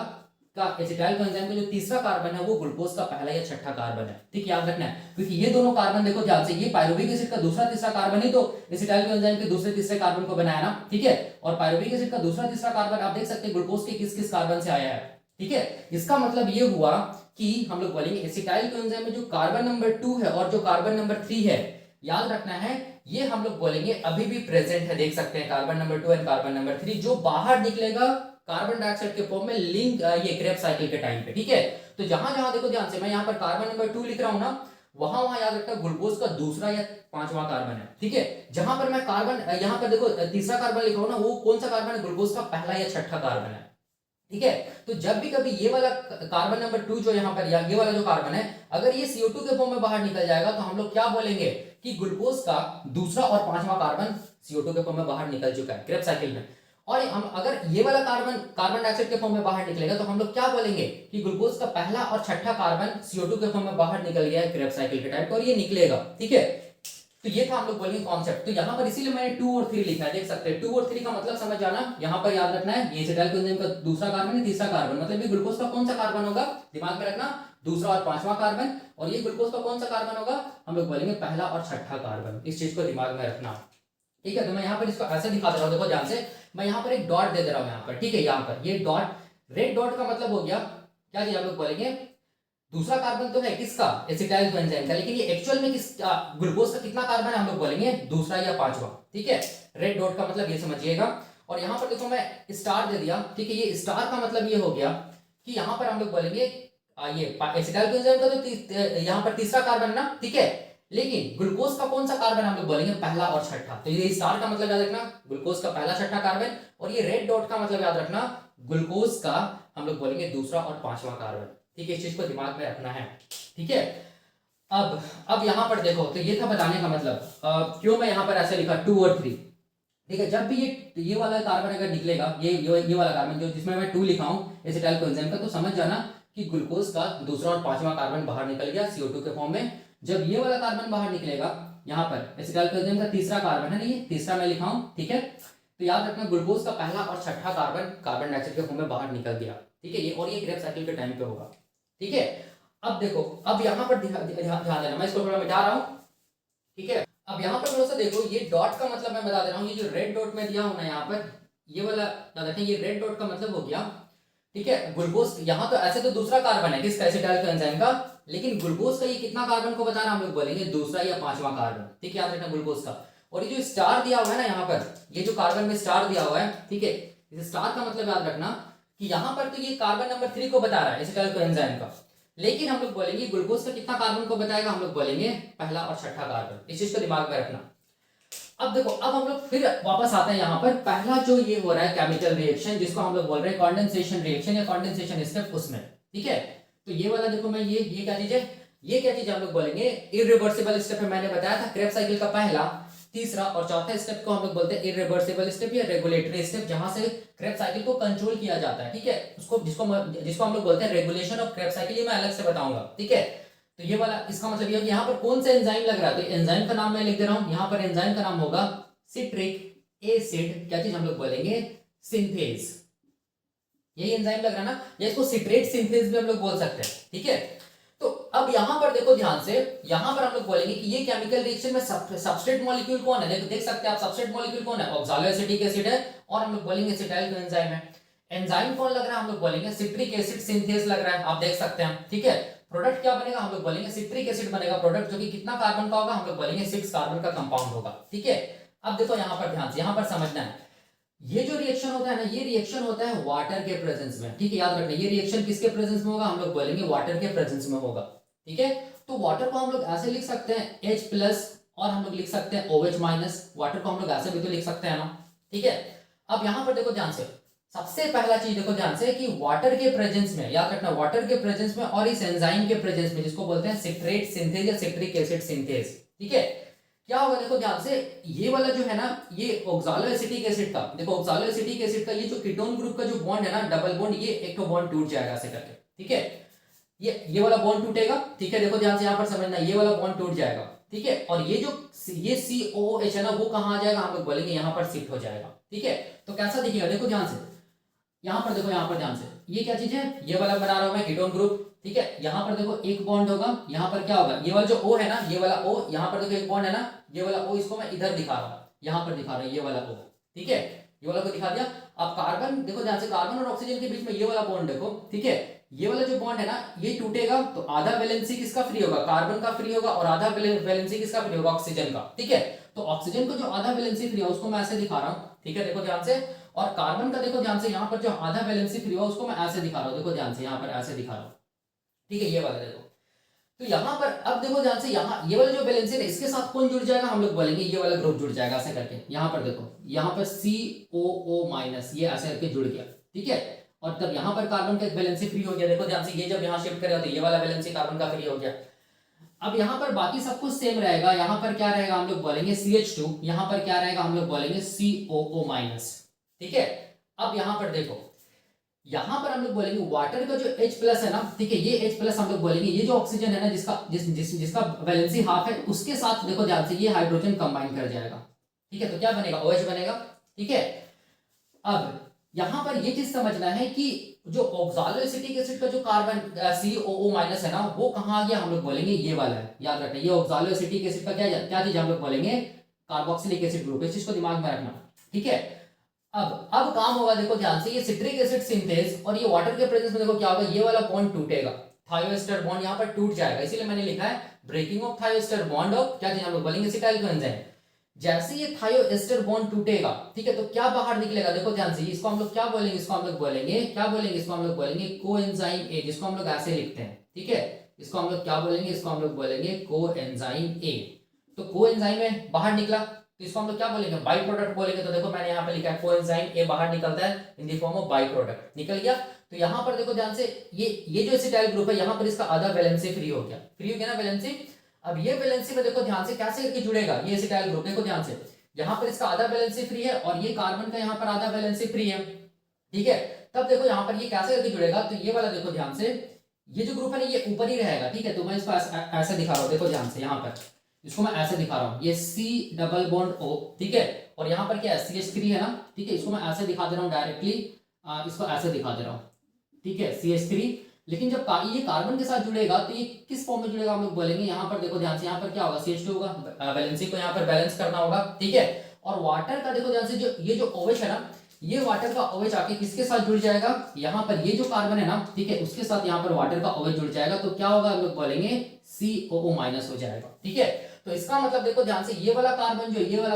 का एसिटाइल कोएंजाइम का जो तीसरा कार्बन है वो ग्लूकोज का पहला या छठा कार्बन है। ठीक, याद रखना है, क्योंकि ये दोनों कार्बन देखो ध्यान से, ये पायरुविक एसिड का दूसरा तीसरा कार्बन ही तो एसिटाइल कोएंजाइम के दूसरे तीसरे कार्बन को बनाया ना। ठीक है, और पायरुविक एसिड का दूसरा तीसरा कार्बन आप देख सकते हैं ग्लूकोज के किस किस कार्बन से आया है। ठीक है, इसका मतलब ये हुआ कि हम लोग बोलेंगे एसिटाइल कोएंजाइम में जो कार्बन नंबर 2 है और जो कार्बन नंबर 3 है, याद रखना है ये हम लोग बोलेंगे अभी भी प्रेजेंट है। देख सकते हैं carbon number 2 and carbon number 3 जो बाहर निकलेगा कार्बन डाइऑक्साइड के फॉर्म में लिंक ये क्रेब्स साइकिल के टाइम पे। ठीक है, तो जहां जहां देखो ध्यान से मैं यहाँ पर कार्बन नंबर 2 लिख रहा हूं ना, वहां वहां याद रखना ग्लूकोज का दूसरा या पांचवा कार्बन है। ठीक है, जहां पर मैं कार्बन यहाँ पर देखो तीसरा कार्बन लिख रहा हूं ना वो कौन सा कार्बन है? ग्लूकोज का पहला या छठा कार्बन है। ठीक है, तो जब भी कभी ये वाला कार्बन नंबर 2 जो यहाँ पर या ये वाला जो कार्बन है अगर ये CO2 के फॉर्म में बाहर निकल जाएगा तो हम लोग क्या बोलेंगे कि ग्लूकोज का दूसरा और पांचवा कार्बन CO2 के फॉर्म में बाहर निकल चुका है क्रेब्स साइकिल में। और हम अगर ये वाला कार्बन डाइऑक्साइड के फॉर्म में बाहर निकलेगा तो हम लोग क्या बोलेंगे कि ग्लूकोज का पहला और छठा कार्बन CO2 के फॉर्म में बाहर निकल गया है क्रेब्स साइकिल के टाइम पर और ये निकलेगा। ठीक है, तो ये था हम लोग बोलेंगे कॉन्सेप्ट। तो यहाँ पर इसीलिए मैंने 2 और 3 लिखा है, देख सकते हैं 2 और 3 का मतलब समझ जाना। यहाँ पर याद रखना है ये एसिटाइल कोएंजाइम का दूसरा कार्बन है, तीसरा कार्बन मतलब ये ग्लूकोज का कौन सा कार्बन होगा? दिमाग में रखना, दूसरा और पांचवा कार्बन। और ये ग्लूकोज का कौन सा कार्बन होगा? हम लोग बोलेंगे पहला और छठा कार्बन। इस चीज को दिमाग में रखना। ठीक है, तो मैं यहाँ पर इसको ऐसे दिखा दे रहा हूँ, देखो ध्यान से, मैं यहाँ पर एक डॉट दे दे रहा हूँ यहाँ पर। ठीक है, यहाँ पर ये डॉट रेड डॉट का मतलब हो गया क्या चीज? हम लोग बोलेंगे दूसरा कार्बन तो है किसका? एसिटाइल कोएंजाइम का, लेकिन ये एक्चुअल में किस ग्लूकोज का कितना कार्बन है? हम लोग बोलेंगे दूसरा या पांचवा। ठीक है, रेड डॉट का मतलब ये समझिएगा। और यहाँ पर देखो मैं स्टार दे दिया। ठीक है, ये स्टार का मतलब ये हो गया कि यहाँ पर हम लोग बोलेंगे ये एसिटाइल कोएंजाइम का तो यहाँ पर तीसरा कार्बन ना। ठीक है, लेकिन ग्लूकोज का कौन सा कार्बन हम लोग बोलेंगे? पहला और छठा। तो ये स्टार का मतलब याद रखना ग्लूकोज का पहला छठा कार्बन, और ये रेड डॉट का मतलब याद रखना ग्लूकोज का हम लोग बोलेंगे दूसरा और पांचवा कार्बन। ठीक है, इस चीज को दिमाग में रखना है। ठीक है, अब यहाँ पर देखो, तो ये था बताने का मतलब क्यों मैं यहाँ पर ऐसे लिखा 2 और 3। ठीक है, जब भी ये वाला कार्बन अगर निकलेगा, ये वाला कार्बन जो जिसमें मैं 2 लिखा हूँ एसिटाइल कोएंजाइम का, तो समझ जाना कि ग्लूकोज का दूसरा और पांचवा कार्बन बाहर निकल गया CO2 के फॉर्म में। जब ये वाला कार्बन बाहर निकलेगा, यहाँ पर एसिटाइल कोएंजाइम का तीसरा कार्बन है ना, ये तीसरा मैं लिखा हूँ। ठीक है, तो याद रखना ग्लूकोज का पहला और छठा कार्बन डाइऑक्साइड के फॉर्म में बाहर निकल गया। ठीक है, ये और ये क्रेब्स साइकिल के टाइम पे होगा। ठीक है, अब देखो, अब यहाँ पर ध्यान देना, मैं इसको थोड़ा मिटा रहा हूँ। ठीक है, अब यहाँ पर थोड़ा सा देखो, ये डॉट का मतलब मैं बता दे रहा हूँ, ये जो रेड डॉट में दिया हूँ ना यहाँ पर, ये वाला याद रखें, ये रेड डॉट का मतलब हो गया। ठीक है, ग्लूकोज यहाँ तो ऐसे तो दूसरा कार्बन है किसका? एसिटाइल कोएंजाइम का, लेकिन ग्लूकोज का ये कितना कार्बन को बताना हम लोग बोलेंगे दूसरा या पांचवा कार्बन। ठीक है, याद रखना ग्लूकोज का। और ये जो स्टार दिया हुआ है ना यहाँ पर, ये जो कार्बन में स्टार दिया हुआ है, ठीक है, इस स्टार का मतलब याद रखना कि यहाँ पर तो ये कार्बन नंबर 3 को बता रहा है एसिटाइल कोएंजाइम का, लेकिन हम लोग बोलेंगे ग्लूकोज का कितना कार्बन को बताएगा? हम लोग बोलेंगे पहला और छठा कार्बन। इस चीज को दिमाग में रखना। अब देखो, अब हम लोग फिर वापस आते हैं यहाँ पर, पहला जो ये हो रहा है केमिकल रिएक्शन जिसको हम लोग बोल रहे हैं कंडेंसेशन रिएक्शन या कंडेंसेशन स्टेप, उसमें। ठीक है, तो ये वाला देखो मैं ये क्या चीज है, ये क्या चीज हम लोग बोलेंगे इरिवर्सिबल स्टेप है। मैंने बताया था क्रेब्स साइकिल का पहला, तीसरा और चौथा स्टेप को हम लोग बोलते हैं इरिवर्सिबल स्टेप या रेगुलेटरी स्टेप, जहां से क्रेब्स साइकिल को कंट्रोल किया जाता है। ठीक है, उसको जिसको हम लोग बोलते हैं रेगुलेशन ऑफ क्रेब्स साइकिल, ये मैं अलग से बताऊंगा। ठीक है, तो ये वाला इसका मतलब ये है कि यहाँ पर कौन सा एंजाइम लग रहा है, तो एंजाइम का नाम मैं लिख दे रहा हूं। यहाँ पर एंजाइम का नाम होगा सिट्रिक एसिड, क्या चीज हम लोग बोलेंगे सिंथेज। यही एंजाइम लग रहा है ना, या इसको सिट्रेट सिंथेज भी हम लोग बोल सकते हैं। ठीक है, तो अब यहां पर देखो ध्यान से, यहां पर हम लोग बोलेंगे कि ये केमिकल रिएक्शन में सबस्ट्रेट मॉलिक्यूल कौन है, देख सकते हैं आप सबस्ट्रेट मॉलिक्यूल कौन है, ऑक्सालोएसिटिक एसिड है, और हम लोग बोलेंगे एसिटाइल कोएंजाइम है। एंजाइम कौन लग रहा है, हम लोग बोलेंगे सिट्रिक एसिड सिंथेज लग रहा है, आप देख सकते हैं। ठीक है, प्रोडक्ट क्या बनेगा, हम लोग बोलेंगे सिट्रिक एसिड बनेगा प्रोडक्ट, जो कि कितना कार्बन का होगा, हम लोग बोलेंगे 6 कार्बन का कंपाउंड होगा। ठीक है, अब देखो यहां पर ध्यान से, यहां पर समझना है, ये जो रिएक्शन होता है ना, ये रिएक्शन होता है वाटर के प्रेजेंस में। ठीक है, याद रखना, ये रिएक्शन किसके प्रेजेंस में होगा, हम लोग बोलेंगे वाटर के प्रेजेंस में होगा। ठीक है, तो वाटर को हम लोग ऐसे लिख सकते हैं H+ और हम लोग लिख सकते हैं OH-। वाटर को हम लोग ऐसे भी तो लिख सकते हैं ना। ठीक है, अब यहां पर देखो ध्यान से, सबसे पहला चीज देखो ध्यान से कि वाटर के प्रेजेंस में, याद रखना वाटर के प्रेजेंस में और इस एंजाइम के प्रेजेंस में, जिसको बोलते हैं सिट्रेट सिंथेज या सिट्रिक एसिड सिंथेज। ठीक है, क्या होगा देखो ध्यान से, ये वाला जो है ना, ये ऑक्सालोएसिटिक एसिड का, देखो ऑक्सालोएसिटिक एसिड का ये जो कीटोन ग्रुप का जो बॉन्ड है ना, डबल बॉन्ड, ये एक तो बॉन्ड टूट जाएगा ऐसे करके। ठीक है, ये वाला बॉन्ड टूटेगा। ठीक है, देखो ध्यान से यहां पर समझना, ये वाला बॉन्ड टूट जाएगा। ठीक है, और ये जो ये COOH है ना, वो कहां आ जाएगा, हम लोग बोलेंगे यहां पर शिफ्ट हो जाएगा। ठीक है, तो कैसा दिखेगा, देखो ध्यान से, यहां पर देखो, यहां पर ध्यान से, ये क्या चीज है, ये वाला बना रहा हूं मैं कीटोन ग्रुप। ठीक है, यहां पर देखो एक बॉन्ड होगा, यहां पर क्या होगा, ये वाला जो O है ना, ये वाला O, यहां पर देखो एक बॉन्ड है ना, ये वाला O, इसको मैं इधर दिखा रहा हूं, यहां पर दिखा रहा हूं, ये वाला O। ठीक है, ये वाला को दिखा दिया। अब कार्बन देखो ध्यान से, कार्बन और ऑक्सीजन के बीच में ये वाला बॉन्ड देखो। ठीक है, ये वाला जो बॉन्ड है ना, ये टूटेगा तो आधा वैलेंसी किसका फ्री होगा, कार्बन का फ्री होगा, और आधा वैलेंसी किसका फ्री होगा, ऑक्सीजन का। ठीक है, तो ऑक्सीजन को जो आधा वैलेंसी फ्री है उसको मैं ऐसे दिखा रहा हूं। ठीक है, देखो ध्यान से, और कार्बन का देखो ध्यान से, यहाँ पर जो आधा वैलेंसी फ्री हुआ उसको मैं ऐसे दिखा रहा हूँ, देखो ध्यान से, यहाँ पर ऐसे दिखा रहा हूँ। ठीक है, ये वाला देखो, तो यहाँ पर अब देखो ध्यान से, यहाँ ये वाला जो वैलेंसी है इसके साथ कौन जुड़ जाएगा, हम लोग बोलेंगे ये वाला ग्रुप जुड़ जाएगा ऐसे करके। यहाँ पर देखो, यहाँ पर COO-, ये ऐसे करके जुड़ गया। ठीक है, और तब यहाँ पर कार्बन का वैलेंसी फ्री हो गया, देखो ध्यान से, ये जब यहाँ शिफ्ट करेगा तो ये वाला वैलेंसी कार्बन का फ्री हो गया। अब यहाँ पर बाकी सब कुछ सेम रहेगा, यहाँ पर क्या रहेगा, हम लोग बोलेंगे CH2, यहाँ पर क्या रहेगा, हम लोग बोलेंगे COO-। ठीक है, अब यहाँ पर देखो, यहां पर हम लोग बोलेंगे वाटर का जो H+ है ना, ठीक है, ये H+ हम लोग बोलेंगे, ये जो ऑक्सीजन है ना, जिसका वैलेंसी हाफ है, उसके साथ देखो ध्यान से ये हाइड्रोजन कंबाइन कर जाएगा। ठीक है, तो क्या बनेगा, OH बनेगा। ठीक है, अब यहां पर ये चीज समझना है कि जो ऑक्सालोएसिटिक एसिड का जो कार्बन COO- है ना, वो कहां आ गया, हम लोग बोलेंगे ये वाला है। याद रखना, ये ऑक्सालोएसिटिक एसिड का क्या चीज हम लोग बोलेंगे, कार्बोक्सिलिक एसिड ग्रुप, इस चीज को दिमाग में रखना। ठीक है, अब काम होगा, देखो ध्यान से, ये सिट्रिक एसिड सिंथेज और ये वाटर के प्रेजेंस में देखो क्या होगा, ये वाला बॉन्ड टूटेगा, थायोएस्टर बॉन्ड यहाँ पर टूट जाएगा, इसीलिए मैंने लिखा है breaking of thioester bond of, क्या चीज हम लोग बोलेंगे, एसिटाइल कोएंजाइम। जैसे ये थायोएस्टर बॉन्ड टूटेगा, ठीक है, तो क्या बाहर निकलेगा, देखो ध्यान से, इसको हम लोग क्या बोलेंगे, इसको हम लोग बोलेंगे, क्या बोलेंगे, इसको हम लोग बोलेंगे कोएंजाइम ए, जिसको हम लोग ऐसे लिखते हैं। ठीक है, इसको हम लोग क्या बोलेंगे, इसको हम लोग बोलेंगे कोएंजाइम ए। तो कोएंजाइम में बाहर निकला, तो इसको हम लोग क्या बोलेंगे, बाई प्रोडक्ट बोलेंगे। तो देखो मैंने यहाँ पे लिखा है कोएंजाइम ए बाहर निकलता है in the form of by product, निकल गया। तो यहाँ पर देखो ध्यान से, ये जो एसिटाइल ग्रुप है, यहाँ पर इसका आधा वैलेंसी फ्री हो गया ना वैलेंसी। अब ये वैलेंसी में देखो ध्यान से कैसे करके जुड़ेगा ये एसिटाइल ग्रुप, देखो ध्यान से, यहाँ पर इसका आधा वैलेंसी फ्री है और ये कार्बन का यहाँ पर आधा वैलेंसी फ्री है। ठीक है, तब देखो यहाँ पर ये कैसे करके जुड़ेगा, तो ये वाला देखो ध्यान से, ये जो ग्रुप है ना, ये ऊपर ही रहेगा। ठीक है, तो मैं इसको ऐसे दिखा रहा हूँ, देखो ध्यान से, यहाँ पर इसको मैं ऐसे दिखा रहा हूँ, ये C+O। ठीक है, और यहाँ पर क्या है, CH3 है ना। ठीक है, इसको मैं ऐसे दिखा दे रहा हूँ डायरेक्टली, इसको ऐसे दिखा दे रहा हूँ। ठीक है, CH3, लेकिन जब ये कार्बन के साथ जुड़ेगा तो ये किस फॉर्म में जुड़ेगा, हम लोग बोलेंगे, यहाँ पर देखो ध्यान से, यहाँ पर क्या होगा, CH2 होगा, वैलेंसी को यहाँ पर बैलेंस करना होगा। ठीक है, और वाटर का देखो ध्यान से, जो ये जो OH है ना, ये वाटर का OH आके किसके साथ जुड़ जाएगा, यहाँ पर ये जो कार्बन है ना, ठीक है, उसके साथ यहाँ पर वाटर का OH जुड़ जाएगा, तो क्या होगा, हम लोग बोलेंगे COO- हो जाएगा। ठीक है, तो इसका मतलब देखो ध्यान से, ये वाला कार्बन जो, ये वाला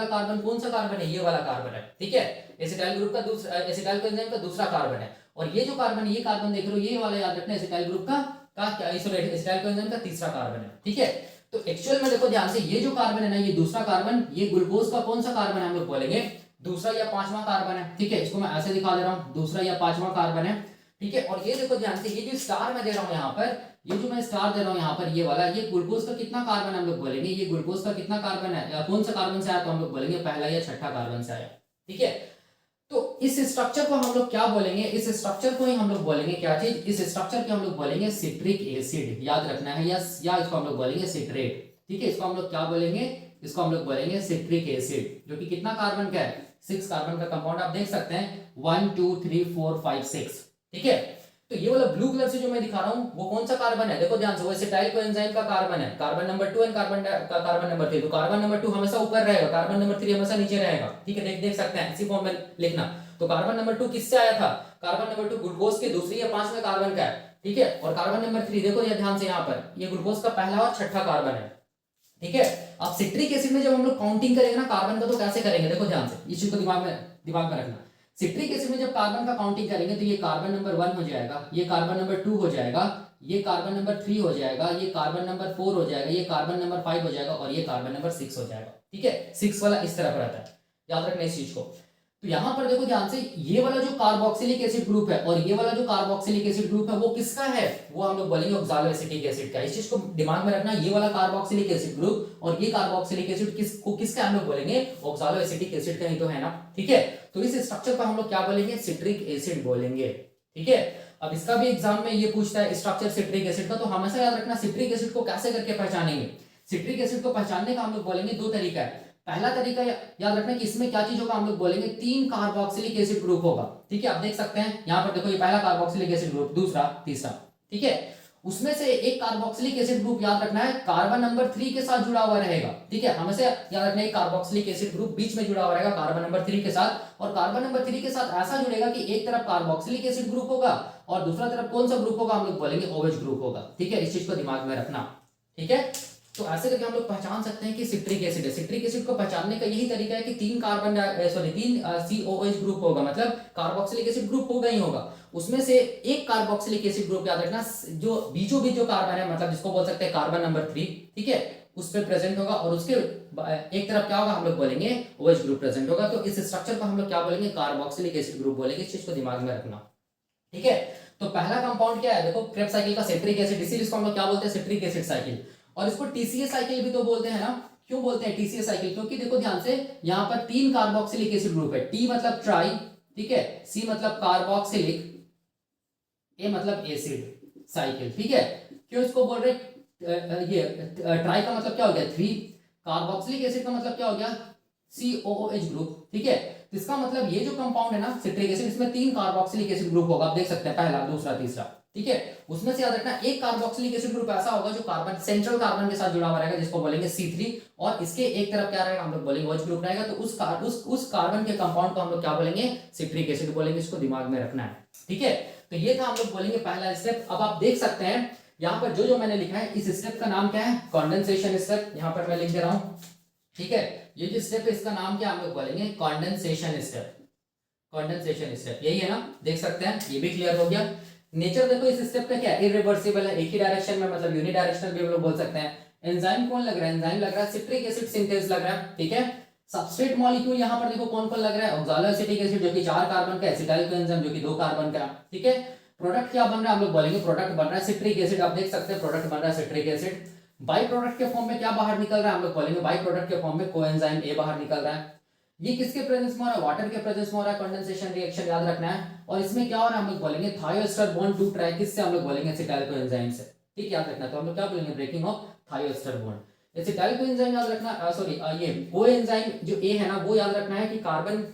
कार्बन कौन सा कार्बन है, ये वाला कार्बन है। ठीक है, एसिटाइल ग्रुप का दूसरा, एसिटाइल कोएंजाइम का दूसरा कार्बन है, और ये जो कार्बन, ये कार्बन देख रहे हो, ये वाला याद रखना, एसिटाइल ग्रुप का क्या, एसिटाइल कोएंजाइम का तीसरा कार्बन है। ठीक है, तो एक्चुअल में देखो ध्यान से, ये जो कार्बन है ना, ये दूसरा कार्बन, ये ग्लूकोज का कौन सा कार्बन है, हम लोग बोलेंगे दूसरा या पांचवा कार्बन है। ठीक है, इसको मैं ऐसे दिखा दे रहा हूँ, दूसरा या पांचवा कार्बन है। ठीक है। और ये देखो ध्यान से, ये जो स्टार मैं दे रहा हूँ यहाँ पर, ये जो मैं स्टार दे रहा हूँ यहाँ पर, ये वाला, ये ग्लूकोज का कितना कार्बन हम लोग बोलेंगे, ये ग्लूकोज का कितना कार्बन है, या कौन सा कार्बन से आया, तो हम लोग बोलेंगे पहला या छठा कार्बन से आया। ठीक है। तो इस स्ट्रक्चर को हम लोग क्या बोलेंगे, इस स्ट्रक्चर को ही हम लोग बोलेंगे क्या चीज, इस स्ट्रक्चर को हम लोग बोलेंगे सिट्रिक एसिड, याद रखना है, या इसको हम लोग बोलेंगे सिट्रेट। ठीक है, इसको हम लोग क्या बोलेंगे, इसको हम लोग बोलेंगे सिट्रिक एसिड, जो कि कितना कार्बन का है, 6 कार्बन का कंपाउंड आप देख सकते हैं, 1 2 3 4 5 6। ठीक है। तो ये वाला ब्लू कलर से जो मैं दिखा रहा हूं वो कौन सा कार्बन है, देखो ध्यान से, वो एसिटाइल कोएंजाइम का कार्बन है, carbon number 2 and carbon number 3। तो कार्बन नंबर 2 हमेशा ऊपर रहेगा, कार्बन नंबर 3 हमेशा नीचे रहेगा। ठीक है, देख सकते हैं, इसी फॉर्म में लिखना। तो कार्बन नंबर 2 किससे आया था, कार्बन नंबर 2 ग्लूकोज के दूसरी या 5वें कार्बन का है। ठीक है। और कार्बन नंबर 3 देखो ये ध्यान से, यहाँ पर ये ग्लूकोज का पहला और छठा कार्बन है। ठीक है। अब सिट्रिक एसिड में जब हम लोग काउंटिंग करेंगे ना कार्बन का, तो कैसे करेंगे, देखो ध्यान से, इस चीज को दिमाग में रखना। सिट्रिक एसिड में जब कार्बन का काउंटिंग करेंगे तो ये कार्बन नंबर 1 हो जाएगा, ये कार्बन नंबर 2 हो जाएगा, ये कार्बन नंबर 3 हो जाएगा, ये कार्बन नंबर 4 हो जाएगा, ये कार्बन नंबर 5 हो जाएगा, और ये कार्बन नंबर 6 हो जाएगा। ठीक है, 6 वाला इस तरह पर आता है, याद रखना इस चीज को। तो यहां पर देखो ध्यान से, ये वाला जो कार्बोक्सिलिक एसिड ग्रुप है और ये वाला जो कार्बोक्सिलिक एसिड ग्रुप है वो किसका है, वो हम लोग बोलेंगे ऑक्सालोएसिटिक एसिड का। इस चीज को दिमाग में रखना, ये वाला कार्बोक्सिलिक एसिड ग्रुप और ये कार्बोक्सिलिक एसिड किसका हम लोग बोलेंगे, ऑक्सालोएसिटिक एसिड का ही तो है ना। ठीक है। तो इस स्ट्रक्चर को हम लोग क्या बोलेंगे, सिट्रिक एसिड बोलेंगे। ठीक है। अब इसका भी एग्जाम में ये पूछता है स्ट्रक्चर सिट्रिक एसिड का, तो हमेशा याद रखना सिट्रिक एसिड को कैसे करके पहचानेंगे। सिट्रिक एसिड को पहचानने का हम लोग बोलेंगे 2 तरीका है। पहला तरीका याद रखना कि इसमें क्या चीज होगा, हम लोग बोलेंगे 3 कार्बोक्सिलिक एसिड ग्रुप होगा। ठीक है, आप देख सकते हैं यहाँ पर देखो, ये पहला कार्बोक्सिलिक एसिड ग्रुप, दूसरा, तीसरा। ठीक है। उसमें से एक कार्बोक्सिलिक एसिड ग्रुप याद रखना है कार्बन नंबर 3 के साथ जुड़ा हुआ रहेगा। ठीक है, हमेशा याद रखना है कार्बोक्सिलिक एसिड ग्रुप बीच में जुड़ा हुआ रहेगा कार्बन नंबर 3 के साथ, और कार्बन नंबर 3 के साथ ऐसा जुड़ेगा कि एक तरफ कार्बोक्सिलिक एसिड ग्रुप होगा और दूसरा तरफ कौन सा ग्रुप होगा, हम लोग बोलेंगे OH ग्रुप होगा। ठीक है, इस चीज को दिमाग में रखना। ठीक है। तो ऐसे करके हम लोग पहचान सकते हैं कि सिट्रिक एसिड है। सिट्रिक एसिड को पहचानने का यही तरीका है कि 3 COH ग्रुप होगा, मतलब कार्बोक्सिलिक एसिड ग्रुप होगा ही होगा, उसमें से एक कार्बोक्सिलिक एसिड ग्रुप याद रखना जो बीचों बीच जो कार्बन है, मतलब जिसको बोल सकते हैं कार्बन नंबर 3। ठीक है, उस पर प्रेजेंट होगा, और उसके एक तरफ क्या होगा, हम लोग बोलेंगे OH ग्रुप प्रेजेंट होगा। तो इस स्ट्रक्चर को हम लोग क्या बोलेंगे, कार्बोक्सिलिक एसिड ग्रुप बोलेंगे। इस चीज को दिमाग में रखना। ठीक है। तो पहला कंपाउंड क्या है, देखो क्रेब्स साइकिल का सिट्रिक एसिड, इसीलिए इसको हम लोग क्या बोलते हैं, सिट्रिक एसिड साइकिल। और इसको TCA साइकिल भी तो बोलते हैं ना। क्यों बोलते हैं TCA साइकिल, क्योंकि देखो ध्यान से, यहाँ पर 3 कार्बोक्सिलिक एसिड ग्रुप है, T मतलब ट्राई, ठीक है, C मतलब कार्बोक्सिलिक, A मतलब एसिड साइकिल। ठीक है। क्यों इसको बोल रहे, ये ट्राई का मतलब क्या हो गया 3, कार्बोक्सिलिक एसिड का मतलब क्या हो गया COOH ग्रुप। ठीक है। तो इसका मतलब ये जो कंपाउंड है ना सिट्रिक एसिड, इसमें 3 कार्बोक्सिलिक एसिड ग्रुप होगा, आप देख सकते हैं, पहला, दूसरा, तीसरा। ठीक है। उसमें से याद रखना एक कार्बोक्सिलिक एसिड ग्रुप ऐसा होगा जो कार्बन सेंट्रल कार्बन के साथ जुड़ा हुआ रहेगा, जिसको बोलेंगे C3, और इसके एक तरफ क्या रहेगा, हम लोग बोलेंगे OH ग्रुप रहेगा। तो उस कार्बन के कंपाउंड को हम लोग क्या बोलेंगे, सिट्रिक एसिड बोलेंगे। इसको दिमाग में रखना है। ठीक है। तो ये था हम लोग बोलेंगे पहला स्टेप। अब आप देख सकते हैं यहाँ पर जो मैंने लिखा है, इस स्टेप का नाम क्या है, कंडेंसेशन स्टेप। यहाँ पर मैं लिख दे रहा हूँ। ठीक है। ये जो स्टेप है इसका नाम क्या हम लोग बोलेंगे, कंडेंसेशन स्टेप। कंडेंसेशन स्टेप यही है ना, देख सकते हैं, ये भी क्लियर हो गया। नेचर देखो इस स्टेप का क्या है, इरिवर्सिबल है, एक ही डायरेक्शन में, मतलब यूनिडायरेक्शनल भी हम लोग बोल सकते हैं। एंजाइम कौन लग रहा है, एंजाइम लग रहा है सिट्रिक एसिड सिंथेज लग रहा है। ठीक है। सबस्ट्रेट मॉलिक्यूल यहाँ पर देखो कौन कौन लग रहा है, ऑक्सालोएसिटिक एसिड जो कि 4 कार्बन का, एसिटाइल कोएंजाइम जो कि 2 कार्बन का। ठीक है। प्रोडक्ट क्या बन रहा है, हम लोग बोलेंगे प्रोडक्ट बन रहा है सिट्रिक एसिड, आप देख सकते हैं प्रोडक्ट बन रहा है सिट्रिक एसिड। बाई प्रोडक्ट के फॉर्म में क्या बाहर निकल रहा है, हम लोग बोलेंगे बाई प्रोडक्ट के फॉर्म में कोएंजाइम A बाहर निकल रहा है। ये किसके प्रेजेंस में हो रहा है, वाटर के प्रेजेंस में हो रहा है, कंडेंसेशन रिएक्शन याद रखना है। और इसमें क्या हो रहा है, हम लोग बोलेंगे थायोएस्टर बॉन्ड टू ट्राई, किससे, हम लोग बोलेंगे एसिटाइल कोएंजाइम से। ठीक याद रखना। तो हम लोग क्या बोलेंगे, breaking of thioester bond. Acetyl coenzyme याद रखना, सॉरी ये कोएंजाइम जो A है ना, वो याद रखना है कि कार्बन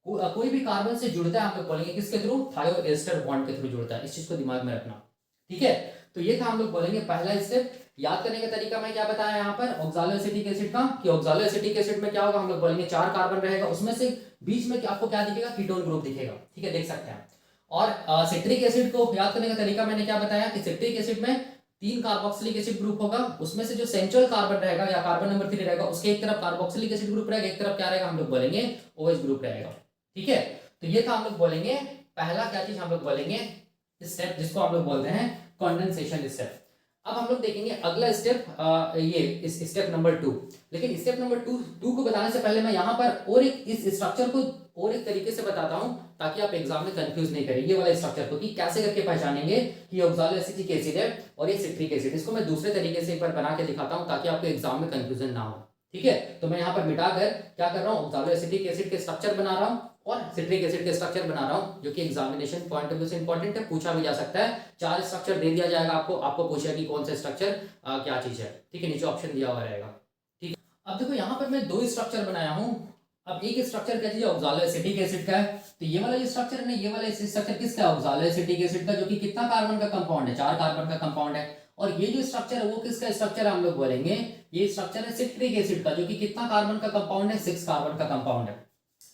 कोई भी कार्बन से जुड़ता है, हम लोग बोलेंगे किसके थ्रू, थायोएस्टर बॉन्ड के थ्रू जुड़ता है। इस चीज को दिमाग में रखना। ठीक है। तो ये था हम लोग बोलेंगे पहला स्टेप। याद करने का तरीका मैं क्या बताया यहाँ पर, ऑक्सालोएसिटिक एसिड का, कि ऑक्सालोएसिटिक एसिड में क्या होगा, हम लोग बोलेंगे 4 कार्बन रहेगा, उसमें से बीच में आपको क्या दिखेगा, कीटोन ग्रुप दिखेगा। ठीक है, देख सकते हैं। और सिट्रिक एसिड को याद करने का तरीका मैंने क्या बताया कि सिट्रिक एसिड में 3 कार्बोक्सिलिक एसिड ग्रुप होगा, उसमें से जो सेंट्रल कार्बन रहेगा या कार्बन नंबर 3 रहेगा, उसके एक तरफ कार्बोक्सिलिक एसिड ग्रुप रहेगा, एक तरफ क्या रहेगा, हम लोग बोलेंगे OH ग्रुप रहेगा। ठीक है। तो ये था हम लोग बोलेंगे पहला क्या चीज, हम लोग बोलेंगे स्टेप जिसको हम लोग बोलते हैं कंडेंसेशन स्टेप। अब हम लोग देखेंगे अगला स्टेप, ये इस स्टेप नंबर 2। लेकिन स्टेप नंबर 2 को बताने से पहले मैं यहाँ पर और एक इस स्ट्रक्चर को और एक तरीके से बताता हूँ, ताकि आप एग्जाम में कंफ्यूज नहीं करें ये वाला स्ट्रक्चर को, कि कैसे करके पहचानेंगे कि ये ऑक्सैलोएसिटिक एसिड है और ये सिट्रिक एसिड। इसको मैं दूसरे तरीके से एक बार बना के दिखाता हूँ ताकि आपको एग्जाम में कंफ्यूजन ना हो। ठीक है, तो मैं यहाँ पर मिटाकर क्या कर रहा हूँ, ऑक्सैलोएसिटिक एसिड के स्ट्रक्चर बना रहा हूँ और सिट्रिक एसिड के स्ट्रक्चर बना रहा हूं, जो कि एग्जामिनेशन पॉइंट ऑफ व्यू से इंपॉर्टेंट है, पूछा भी जा सकता है। 4 स्ट्रक्चर दे दिया जाएगा आपको, आपको पूछेगा कि कौन सा स्ट्रक्चर क्या चीज है। ठीक है, नीचे ऑप्शन दिया हुआ रहेगा। ठीक है, अब देखो यहाँ पर मैं 2 स्ट्रक्चर बनाया हूँ। अब एक स्ट्रक्चर क्या चीज है, ऑक्सैलोएसिटिक एसिड का है। तो ये वाला जो स्ट्रक्चर है ना, ये वाला स्ट्रक्चर किसका है, ऑक्सैलोएसिटिक एसिड का, जो कि कितना कार्बन का कंपाउंड है, 4 कार्बन का कंपाउंड है। और ये जो स्ट्रक्चर है वो किसका स्ट्रक्चर है, हम लोग बोलेंगे ये स्ट्रक्चर है सिट्रिक एसिड का, जो कि कितना कार्बन का कंपाउंड है, 6 कार्बन का कंपाउंड है।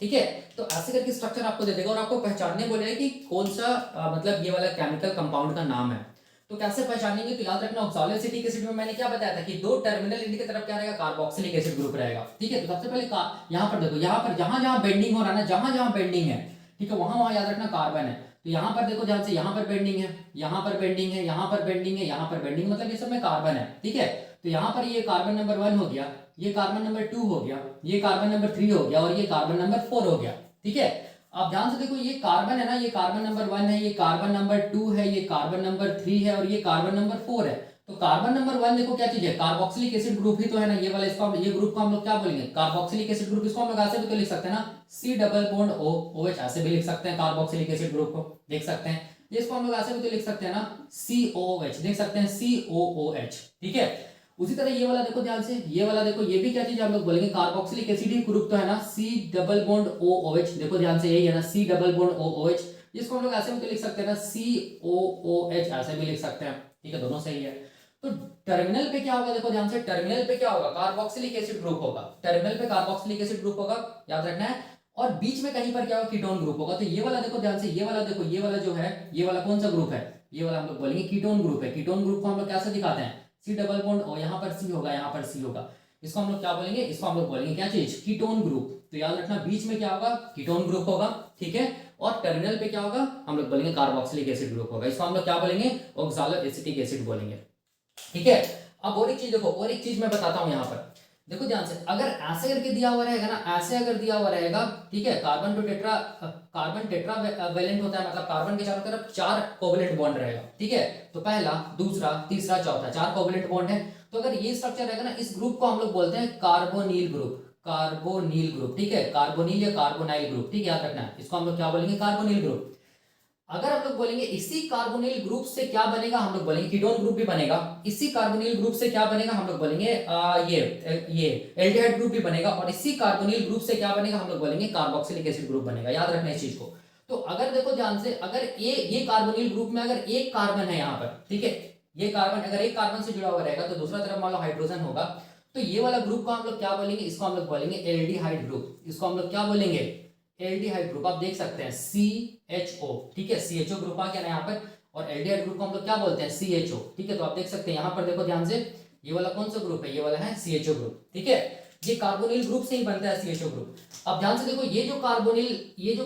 ठीक है, तो ऐसे करके स्ट्रक्चर आपको दे देगा और आपको पहचानने बोलेगा कि कौन सा मतलब ये वाला केमिकल कंपाउंड का नाम है। तो कैसे पहचानेंगे, तो याद रखना ऑक्सैलोएसिटिक एसिड में मैंने क्या बताया था कि 2 टर्मिनल एंड की तरफ क्या रहेगा, कार्बोक्सिलिक एसिड ग्रुप रहेगा। ठीक है, तो सबसे पहले यहाँ पर देखो, यहाँ पर जहां जहां बेंडिंग हो रहा है ना, जहां जहां बेंडिंग है, ठीक है, वहां वहां याद रखना कार्बन है। तो यहाँ पर देखो ध्यान से, यहाँ पर बेंडिंग है, यहाँ पर बेंडिंग है, यहाँ पर बेंडिंग है, यहाँ पर बेंडिंग, मतलब ये सब में कार्बन है। ठीक है, तो यहाँ पर ये कार्बन नंबर 1 हो गया, ये कार्बन नंबर 2 हो गया, ये कार्बन नंबर 3 हो गया और ये कार्बन नंबर 4 हो गया। ठीक है, आप ध्यान से देखो, ये कार्बन है ना, ये कार्बन नंबर 1 है, ये कार्बन नंबर 2 है, ये कार्बन नंबर 3 है और ये कार्बन नंबर 4 है। तो कार्बन नंबर 1 देखो क्या चीज है, कार्बोक्सिलिक एसिड ग्रुप ही तो है ना, ये वाला, इसको ये ग्रुप को हम लोग क्या बोलेंगे, कार्बोक्सिलिक एसिड ग्रुप। इसको हम लोग ऐसे भी तो लिख सकते हैं ना, C double bond O OH, ऐसे भी लिख सकते हैं कार्बोक्सिलिक एसिड ग्रुप को, देख सकते हैं। इसको हम लोग ऐसे भी तो लिख सकते हैं ना, COOH, देख सकते हैं COOH। ठीक है, उसी तरह ये वाला देखो ध्यान से, ये वाला देखो, ये भी क्या चीज हम लोग बोलेंगे, कार्बोक्सिलिक एसिड ही ग्रुप तो है ना, C डबल बॉन्ड OOH, देखो ध्यान से, यही है ना, C डबल बॉन्ड OOH। इसको हम लोग ऐसे भी तो लिख सकते हैं ना, COOH, ऐसे भी लिख सकते हैं। ठीक है, दोनों सही है। तो टर्मिनल पे क्या होगा, देखो ध्यान से, टर्मिनल पे क्या होगा, कार्बोक्सिलिक एसिड ग्रुप होगा, टर्मिनल पे कार्बोक्सिलिक एसिड ग्रुप होगा, याद रखना है। और बीच में कहीं पर क्या होगा, कीटोन ग्रुप होगा। तो ये वाला देखो ध्यान से, ये वाला देखो, ये वाला जो है, ये वाला कौन सा ग्रुप है, ये वाला हम लोग बोलेंगे कीटोन ग्रुप है। कीटोन ग्रुप को हम लोग कैसे दिखाते हैं, C डबल बॉन्ड और यहाँ पर C होगा, यहाँ पर C होगा। इसको हम लोग क्या बोलेंगे, इसको हम लोग बोलेंगे क्या चीज, कीटोन ग्रुप। तो याद रखना, बीच में क्या होगा, कीटोन ग्रुप होगा। ठीक है, और टर्मिनल पे क्या होगा, हम लोग बोलेंगे कार्बोक्सिलिक एसिड ग्रुप होगा। इसको हम लोग क्या बोलेंगे, ऑक्सैलोएसिटिक एसिड बोलेंगे। ठीक है, अब और एक चीज देखो, और एक चीज मैं बताता हूं यहाँ पर, देखो ध्यान से, अगर ऐसे करके दिया हुआ रहेगा ना, ऐसे अगर दिया हुआ रहेगा, ठीक है, कार्बन टेट्रा वैलेंट होता है, मतलब कार्बन के चारों तरफ 4 कोवलेंट बॉन्ड रहेगा। ठीक है, तो पहला, दूसरा, तीसरा, चौथा, 4 कोवलेंट बॉन्ड है। तो अगर ये स्ट्रक्चर रहेगा ना, इस ग्रुप को हम लोग बोलते हैं कार्बोनिल ग्रुप, कार्बोनिल ग्रुप। ठीक है, कार्बोनिल या कार्बोनाइल ग्रुप। ठीक है, याद रखना है, इसको हम लोग क्या बोलेंगे, कार्बोनिल ग्रुप। अगर हम लोग बोलेंगे इसी कार्बोनिल ग्रुप से क्या बनेगा, हम लोग बोलेंगे कीटोन ग्रुप भी बनेगा। इसी कार्बोनिल ग्रुप से क्या बनेगा, हम लोग बोलेंगे ये एल्डिहाइड ग्रुप भी बनेगा। और इसी कार्बोनिल ग्रुप से क्या बनेगा, हम लोग बोलेंगे कार्बोक्सिलिक एसिड ग्रुप बनेगा। याद रखना इस चीज को। तो अगर देखो ध्यान से, अगर ये कार्बोनिल ग्रुप में अगर एक कार्बन है यहाँ पर, ठीक है, ये कार्बन अगर एक कार्बन से जुड़ा हुआ रहेगा, तो दूसरा तरफ मान लो हाइड्रोजन होगा, तो ये वाला ग्रुप को हम लोग क्या बोलेंगे, इसको हम लोग बोलेंगे एल्डिहाइड ग्रुप। इसको हम लोग क्या बोलेंगे, एल्डिहाइड ग्रुप। आप देख सकते हैं CHO, ठीक है, CHO ग्रुप आ गया ना यहाँ पर। और एल्डिहाइड ग्रुप को हम लोग क्या बोलते हैं, CHO। ठीक है, तो आप देख सकते हैं यहाँ पर, देखो ध्यान से, ये वाला कौन सा ग्रुप है, ये वाला है CHO ग्रुप। ठीक है, ये कार्बोनिल ग्रुप से ही बनता है CHO ग्रुप। अब ध्यान से देखो, ये जो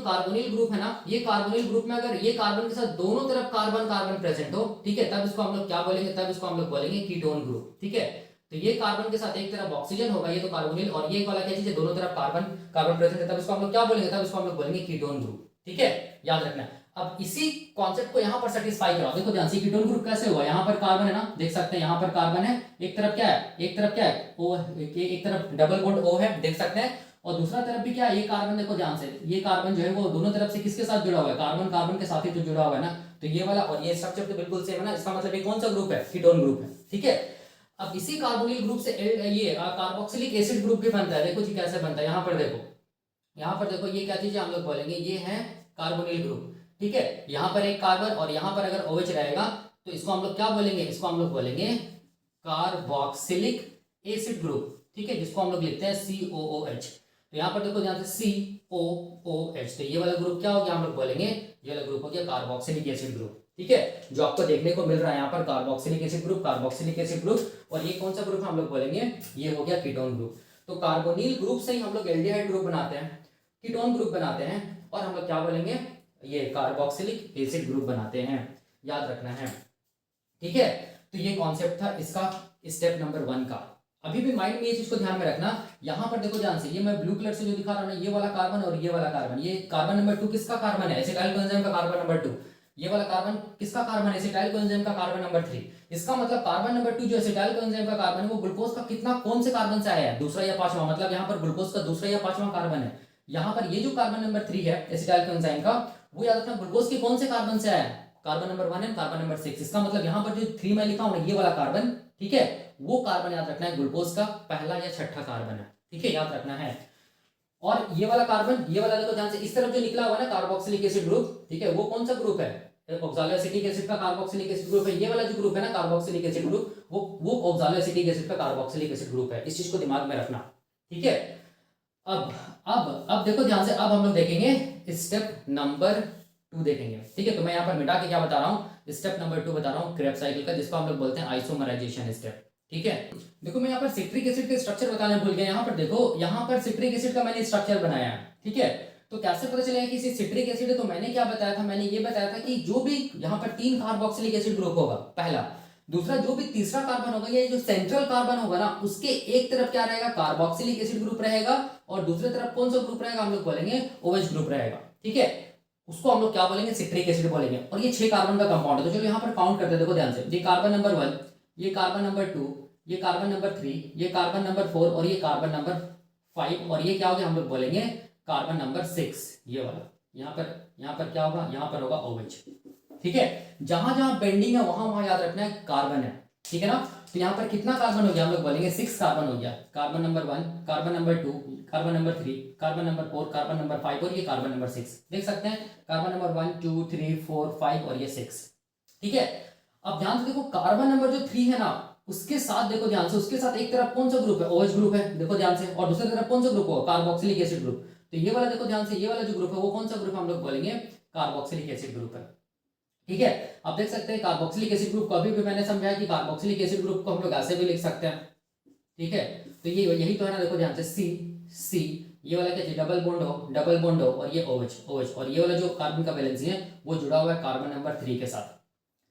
कार्बोनिल ग्रुप है ना, ये कार्बोनिल ग्रुप में अगर ये कार्बन के साथ दोनों तरफ कार्बन कार्बन प्रेजेंट हो, ठीक है, तब इसको हम लोग क्या बोलेंगे, तब इसको हम लोग बोलेंगे कीटोन ग्रुप। ठीक है, तो ये कार्बन के साथ एक तरफ ऑक्सीजन होगा, ये तो कार्बोनिल, और ये वाला क्या चीज है, दोनों तरफ कार्बन कार्बन प्रेजेंट है, तब इसको हम लोग क्या बोलेंगे, तब इसको हम लोग बोलेंगे कीटोन ग्रुप। ठीक है, याद रखना। अब इसी कॉन्सेप्ट को यहाँ पर सेटिस्फाई कराओ। देखो ध्यान से, कीटोन ग्रुप कैसे हुआ, यहाँ पर कार्बन है ना, देख सकते हैं, यहाँ पर कार्बन है, एक तरफ क्या है, एक तरफ क्या है, O, एक तरफ डबल बॉन्ड O है, देख सकते हैं, और दूसरा तरफ भी क्या है, ये कार्बन, देखो ध्यान से, ये कार्बन जो है वो दोनों तरफ से किसके साथ जुड़ा हुआ है, कार्बन कार्बन के साथ ही तो जुड़ा हुआ है ना। तो ये वाला और ये स्ट्रक्चर तो बिल्कुल सेम है ना, इसका मतलब ये कौन सा ग्रुप है, कीटोन ग्रुप है। ठीक है, अब इसी कार्बोनिल ग्रुप से ये कार्बोक्सिलिक एसिड ग्रुप भी बनता है। देखो जी कैसे बनता है, यहाँ पर देखो, यहाँ पर देखो, ये क्या चीज है, हम लोग बोलेंगे ये है कार्बोनिल ग्रुप। ठीक है, यहाँ पर एक कार्बन और यहाँ पर अगर OH रहेगा, तो इसको हम लोग क्या बोलेंगे, इसको हम लोग बोलेंगे कार्बोक्सिलिक एसिड ग्रुप। ठीक है, जिसको हम लोग लिखते हैं COOH। तो यहाँ पर देखो ध्यान से, COOH, तो ये वाला ग्रुप क्या हो गया, हम लोग बोलेंगे ये वाला ग्रुप हो गया कार्बोक्सिलिक एसिड ग्रुप। ठीक है, जो आपको देखने को मिल रहा है यहाँ पर, carboxylic acid group, carboxylic acid group, और ये कौन सा ग्रुप हम लोग बोलेंगे, ये हो गया कीटोन ग्रुप। तो कार्बोनिल ग्रुप से ही हम लोग एल्डिहाइड ग्रुप बनाते हैं, कीटोन ग्रुप बनाते हैं, और हम लोग क्या बोलेंगे, ये कार्बोक्सिलिक एसिड ग्रुप बनाते हैं। याद रखना है। ठीक है, तो ये कॉन्सेप्ट था इसका स्टेप नंबर 1 का। अभी भी माइंड में ये चीज को ध्यान में रखना। यहाँ पर देखो ध्यान से, ये मैं ब्लू कलर से जो दिखा रहा हूँ ना, ये वाला कार्बन और ये वाला कार्बन, ये कार्बन नंबर 2 किसका कार्बन है? एसिटाइल कोएंजाइम का कार्बन नंबर 2। ये वाला कार्बन किसका कार्बन है? एसिटाइल कोएंजाइम का कार्बन नंबर 3। इसका मतलब कार्बन नंबर 2 जो एसिटाइल कोएंजाइम का कार्बन है वो ग्लूकोज का कितना, कौन से कार्बन से आया है? दूसरा या पांचवा, मतलब यहाँ पर ग्लूकोज का दूसरा या पांचवा कार्बन है। यहाँ पर ये जो कार्बन नंबर 3 है एसिटाइल कोएंजाइम का, वो याद रखना ग्लूकोज के कौन से कार्बन से आया है? Carbon number 1 and carbon number 6। इसका मतलब यहाँ पर जो 3 मैं लिखा हूँ ना, ये वाला कार्बन, ठीक है, वो कार्बन याद रखना है ग्लूकोज का पहला या छठा कार्बन है, ठीक है, याद रखना है। और ये वाला कार्बन, ये वाला देखो ध्यान से, इस तरफ जो निकला हुआ है ना कार्बोक्सिलिक एसिड ग्रुप, ठीक है, वो कौन सा ग्रुप है? ऑक्सैलोएसिटिक एसिड का कार्बोक्सिलिक एसिड ग्रुप है। ये वाला जो ग्रुप है ना कार्बोक्सिलिक एसिड ग्रुप, वो ऑक्सैलोएसिटिक एसिड का कार्बोक्सिलिक एसिड ग्रुप है। इस चीज को दिमाग में रखना, ठीक है। अब देखो ध्यान से, अब हम लोग देखेंगे स्टेप नंबर 2 देखेंगे, ठीक है। तो मैं यहाँ पर मिटा के क्या बता रहा हूँ, स्टेप नंबर 2 बता रहा हूँ क्रेब्स साइकिल का, जिसको हम लोग बोलते हैं आइसोमराइजेशन स्टेप, ठीक है। देखो मैं यहाँ पर सिट्रिक एसिड के स्ट्रक्चर बताने भूल गया। यहाँ पर देखो, यहाँ पर सिट्रिक एसिड का मैंने स्ट्रक्चर बनाया है, ठीक है। तो कैसे पता चलेगा कि इसे सिट्रिक एसिड है? तो मैंने क्या बताया था, मैंने ये बताया था कि जो भी यहाँ पर 3 कार्बोक्सिलिक एसिड ग्रुप होगा पहला, दूसरा जो भी तीसरा कार्बन होगा, ये जो सेंट्रल कार्बन होगा ना, उसके एक तरफ क्या रहेगा? कार्बोक्सिलिक एसिड ग्रुप रहेगा, और दूसरी तरफ कौन सा ग्रुप रहेगा? हम लोग बोलेंगे OH ग्रुप रहेगा, ठीक है। उसको हम लोग क्या बोलेंगे? सिट्रिक एसिड बोलेंगे। और ये 6 कार्बन का कंपाउंड है। तो चलो यहाँ पर काउंट करते हैं, देखो ध्यान से, ये कार्बन नंबर 1, ये कार्बन नंबर 2, ये कार्बन नंबर 3, ये कार्बन नंबर 4 और ये कार्बन नंबर 5, और ये क्या हो गया? हम लोग बोलेंगे कार्बन नंबर 6, ये वाला। यहाँ पर क्या होगा? यहाँ पर होगा OH, ठीक है। जहां जहां बेंडिंग है वहां वहां याद रखना है कार्बन है, ठीक है ना। तो यहाँ पर कितना कार्बन हो गया? हम लोग बोलेंगे 6 कार्बन हो गया। Carbon number 1, carbon number 2, carbon number 3, carbon number 4, carbon number 5 और ये कार्बन नंबर 6। देख सकते हैं कार्बन नंबर 1 2 3 4 5 और ये 6, ठीक है। अब ध्यान से देखो, कार्बन नंबर जो 3 है ना, उसके साथ देखो ध्यान से, उसके साथ एक तरफ कौन सा ग्रुप है? OH ग्रुप है, देखो ध्यान से। और दूसरी तरफ कौन सा ग्रुप होगा? Carboxylic acid group. तो ये वाला देखो ध्यान से, ये वाला जो ग्रुप है वो कौन सा ग्रुप हम लोग बोलेंगे? कार्बोक्सिलिक एसिड ग्रुप है, ठीक है। आप देख सकते हैं कार्बोक्सिलिक एसिड ग्रुप को अभी भी मैंने समझाया कि कार्बोक्सिलिक एसिड ग्रुप को हम लोग ऐसे भी लिख सकते हैं, ठीक है। तो ये यही तो है ना, देखो ध्यान से, सी, ये वाला क्या? डबल बॉन्ड हो और ये OH, और ये वाला जो कार्बन का वैलेंसी है वो जुड़ा हुआ है कार्बन नंबर 3 के साथ,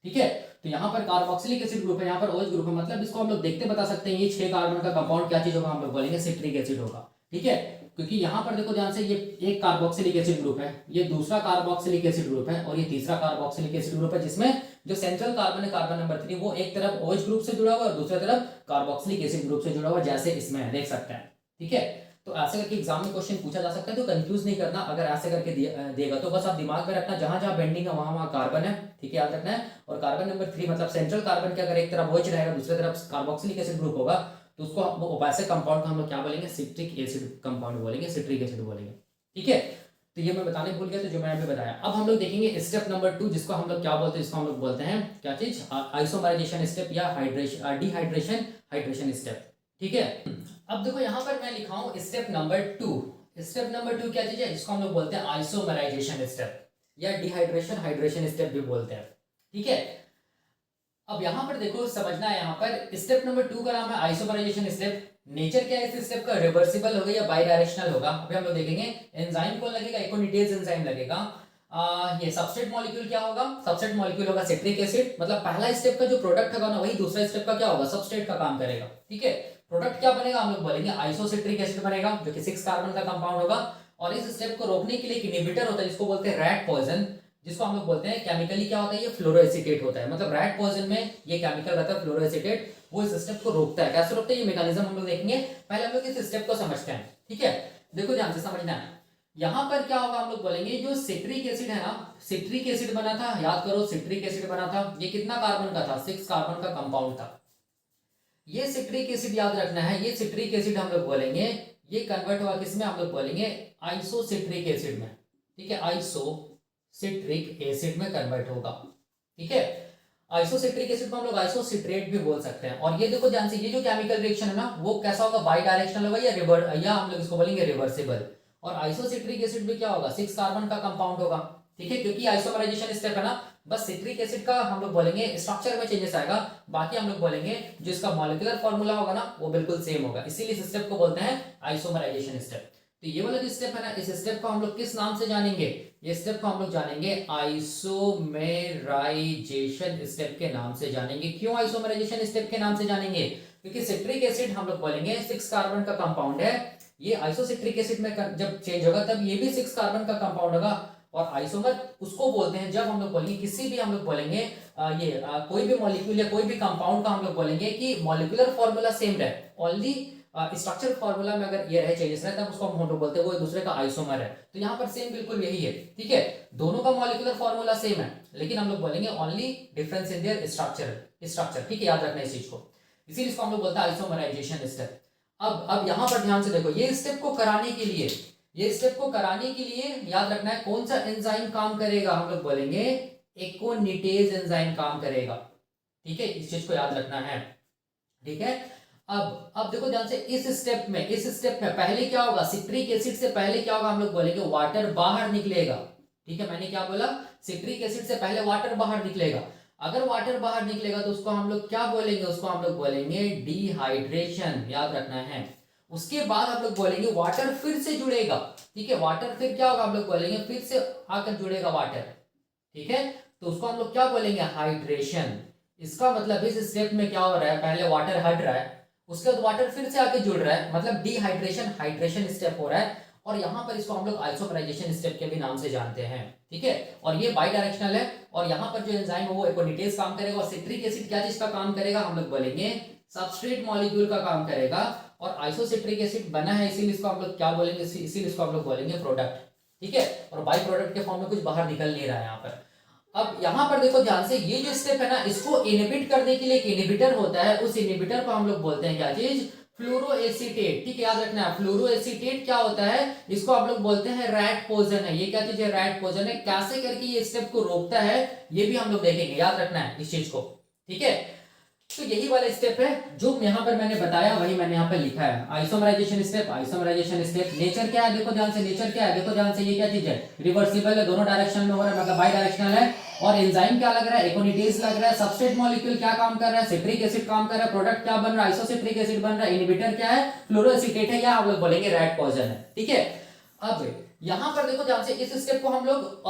ठीक है। तो यहाँ पर कार्बोक्सिलिक एसिड ग्रुप है, यहाँ पर OH ग्रुप है, मतलब इसको हम लोग देखते बता सकते हैं ये 6 कार्बन का कंपाउंड क्या चीज होगा? हम लोग बोलेंगे सिट्रिक एसिड होगा, ठीक है। क्योंकि यहाँ पर देखो ध्यान से, ये एक कार्बोक्सिलिक एसिड ग्रुप है, ये दूसरा कार्बोक्सिलिक एसिड ग्रुप है, और ये तीसरा कार्बोक्सिलिक एसिड ग्रुप है, जिसमें जो सेंट्रल कार्बन है कार्बन नंबर 3, वो एक तरफ OH ग्रुप से जुड़ा हुआ है और दूसरी तरफ कार्बोक्सिलिक एसिड ग्रुप से जुड़ा हुआ है, जैसे इसमें है, देख सकते हैं, ठीक है। तो ऐसे करके एग्जाम में क्वेश्चन पूछा जा सकता है, तो कंफ्यूज नहीं करना। अगर ऐसे करके देगा तो बस आप दिमाग में रखना, जहां जहां बेंडिंग है वहां वहां कार्बन है, ठीक है, याद रखना है। और कार्बन नंबर 3 मतलब सेंट्रल कार्बन के अगर एक तरफ OH रहेगा, दूसरी तरफ कार्बोक्सिलिक एसिड ग्रुप होगा, तो उसको वैसे कंपाउंड का हम लोग क्या बोलेंगे? सिट्रिक एसिड कंपाउंड बोलेंगे, सिट्रिक एसिड बोलेंगे, ठीक है। तो ये मैं बताने भूल गया, तो जो मैंने अभी बताया। अब हम लोग देखेंगे स्टेप नंबर 2, जिसको हम लोग क्या बोलते हैं? इसको हम लोग बोलते हैं क्या चीज? आइसोमराइजेशन स्टेप या डिहाइड्रेशन स्टेप, ठीक है। अब देखो यहाँ पर मैं लिखा हूं स्टेप नंबर 2। स्टेप नंबर 2 क्या चीज है? इसको हम लोग बोलते हैं आइसोमराइजेशन स्टेप या हाइड्रेशन स्टेप भी बोलते हैं, ठीक है। अब यहाँ पर देखो, समझना है, यहाँ पर स्टेप नंबर 2 का नाम है आइसोमराइजेशन स्टेप। नेचर क्या है इस स्टेप का? रिवर्सिबल होगा या बाई डायरेक्शनल होगा? अभी हम लोग देखेंगे। एंजाइम कौन लगेगा? इकोनिडेज एंजाइम लगेगा। ये सबस्ट्रेट मॉलिक्यूल क्या होगा? सबस्ट्रेट मॉलिक्यूल होगा सिट्रिक एसिड। मतलब पहला स्टेप का जो प्रोडक्ट होगा ना, वही दूसरा स्टेप का क्या होगा? सबस्ट्रेट का काम करेगा, ठीक है। प्रोडक्ट क्या बनेगा? हम लोग बोलेंगे आइसोसिट्रिक एसिड बनेगा, जो कि 6 कार्बन का कंपाउंड होगा। और इस स्टेप को रोकने के लिए एक इनहिबिटर होता है, जिसको बोलते हैं रैट पॉइजन, जिसको हम लोग बोलते हैं केमिकली क्या होता है? ये फ्लोरोएसिटेट होता है। मतलब रैट पॉइजन में ये केमिकल रहता है फ्लोरोएसिटेट, वो इस स्टेप को रोकता है। कैसे रोकता है? ये मैकेनिज्म हम लोग देखेंगे। पहले हम लोग इस स्टेप को समझते हैं, ठीक है। देखो ध्यान से समझना है। यहाँ पर क्या होगा? हम लोग बोलेंगे जो सिट्रिक एसिड है ना, सिट्रिक एसिड बना था, याद करो सिट्रिक एसिड बना था, ये कितना कार्बन का था? 6 कार्बन का कंपाउंड था। ये सिट्रिक एसिड याद रखना है, ये सिट्रिक एसिड हम लोग बोलेंगे, ये कन्वर्ट हुआ किसमें? हम लोग बोलेंगे आइसोसिट्रिक एसिड में, ठीक है। आइसोसिट्रिक एसिड में कन्वर्ट होगा, ठीक है। आइसोसिट्रिक एसिड को हम लोग आइसोसिट्रेट भी बोल सकते हैं। और ये देखो ध्यान से, ये जो केमिकल रिएक्शन है ना, वो कैसा होगा? बाई डायरेक्शनल होगा या हम लोग इसको बोलेंगे रिवर्सिबल। और आइसोसिट्रिक एसिड भी क्या होगा? 6 कार्बन का कंपाउंड होगा, ठीक है। क्योंकि आइसोमराइजेशन स्टेप है ना, बस सिट्रिक एसिड का हम लोग बोलेंगे स्ट्रक्चर में चेंजेस आएगा, बाकी हम लोग बोलेंगे जो इसका मॉलिक्यूलर फॉर्मूला होगा ना, वो बिल्कुल सेम होगा। इसीलिए इस स्टेप को बोलते हैं आइसोमराइजेशन स्टेप। तो ये वाला जो स्टेप है ना, इस स्टेप को हम लोग किस नाम से जानेंगे? ये स्टेप को हम लोग जानेंगे आइसोमेराइजेशन स्टेप के नाम से जानेंगे। क्यों आइसोमेराइजेशन स्टेप के नाम से जानेंगे? क्योंकि सिट्रिक एसिड हम लोग बोलेंगे 6 कार्बन का कंपाउंड है, ये आइसोसिट्रिक एसिड में जब चेंज होगा तब ये भी 6 कार्बन का कंपाउंड होगा। और आइसोमर उसको बोलते हैं जब हम लोग बोलेंगे किसी भी, हम लोग बोलेंगे कोई भी मॉलिक्यूल या कोई भी कंपाउंड का हम लोग बोलेंगे कि मॉलिक्यूलर फॉर्मूला सेम रहे, ओनली स्ट्रक्चर फॉर्मूला में अगर ये रहे चेंजेस रहे तब उसको हम बोलते हैं वो एक दूसरे का आइसोमर है। तो यहाँ पर सेम बिल्कुल यही है, ठीक है, दोनों का मॉलिक्यूलर फॉर्मूला सेम है, लेकिन हम लोग बोलेंगे only difference in their structure, ठीक है, याद रखना इस चीज को, इसीलिए इसको हम लोग बोलते हैं आइसोमराइजेशन स्टेप। अब यहाँ पर ध्यान से देखो, ये स्टेप को कराने के लिए, ये स्टेप को कराने के लिए याद रखना है कौन सा एंजाइम काम करेगा, हम लोग बोलेंगे एकोनिटेज एंजाइम काम करेगा, ठीक है, इस चीज को याद रखना है, ठीक है। अब देखो ध्यान से, इस स्टेप में पहले क्या होगा, सिट्रिक एसिड से पहले क्या होगा, हम लोग बोलेंगे वाटर बाहर निकलेगा, ठीक है, मैंने क्या बोला, सिट्रिक एसिड से पहले वाटर बाहर निकलेगा। अगर वाटर बाहर निकलेगा तो उसको हम लोग क्या बोलेंगे, उसको हम लोग बोलेंगे डिहाइड्रेशन, याद रखना है। उसके बाद हम लोग बोलेंगे वाटर फिर से जुड़ेगा, ठीक है, वाटर फिर क्या होगा, हम लोग बोलेंगे फिर से आकर जुड़ेगा वाटर, ठीक है, तो उसको हम लोग क्या बोलेंगे, हाइड्रेशन। इसका मतलब इस स्टेप में क्या हो रहा है, पहले वाटर हट रहा है, उसके बाद वाटर फिर से आके जुड़ रहा है, मतलब डिहाइड्रेशन हाइड्रेशन स्टेप हो रहा है, और यहाँ पर इसको हम लोग आइसोमराइजेशन स्टेप के भी नाम से जानते हैं, ठीक है। और ये बाई डायरेक्शनल है, और यहाँ पर जो एंजाइम है वो एकोनिटेज काम करेगा, और सिट्रिक एसिड क्या चीज का काम करेगा, हम लोग बोलेंगे सबस्ट्रेट मॉलिक्यूल का काम करेगा। और आइसोसिट्रिक एसिड बना है इसीलिए इसको हम लोग क्या बोलेंगे, इसीलिए इसको हम लोग बोलेंगे प्रोडक्ट, ठीक है, और बाई प्रोडक्ट के फॉर्म में कुछ बाहर निकल नहीं रहा है यहाँ पर। अब यहाँ पर देखो ध्यान से, ये जो स्टेप है ना, इसको इनहिबिट करने के लिए एक इनहिबिटर होता है, उस इनहिबिटर को हम लोग बोलते हैं क्या चीज, फ्लोरोएसीटेट, ठीक है, याद रखना है, फ्लोरोएसीटेट क्या होता है, इसको आप लोग बोलते हैं रैट पोजन है, ये क्या चीज है, रैट पोजन है। कैसे करके ये स्टेप को रोकता है ये भी हम लोग देखेंगे, याद रखना है इस चीज को, ठीक है। तो यही वाला स्टेप है जो यहाँ पर मैंने बताया, वही मैंने यहाँ पे लिखा है, isomerisation step, isomerisation step. Nature क्या है, देखो ध्यान से, नेचर क्या है, देखो ध्यान से, ये क्या चीज है, रिवर्सिबल है, दोनों डायरेक्शन में हो रहा है, मतलब बाई डायरेक्शनल है। और एंजाइम क्या लग रहा है, एकोनिटेज लग रहा है। सबस्ट्रेट मॉलिक्यूल क्या काम कर रहा है, सिट्रिक एसिड काम कर रहा है। प्रोडक्ट क्या बन रहा है, आइसोसिट्रिक एसिड बन रहा है। इनहिबिटर क्या है, फ्लोरोएसीटेट है, या हम लोग बोलेंगे रैट पॉइजन है, ठीक है। अब यहां पर देखो ध्यान से, इस स्टेप को हम लोग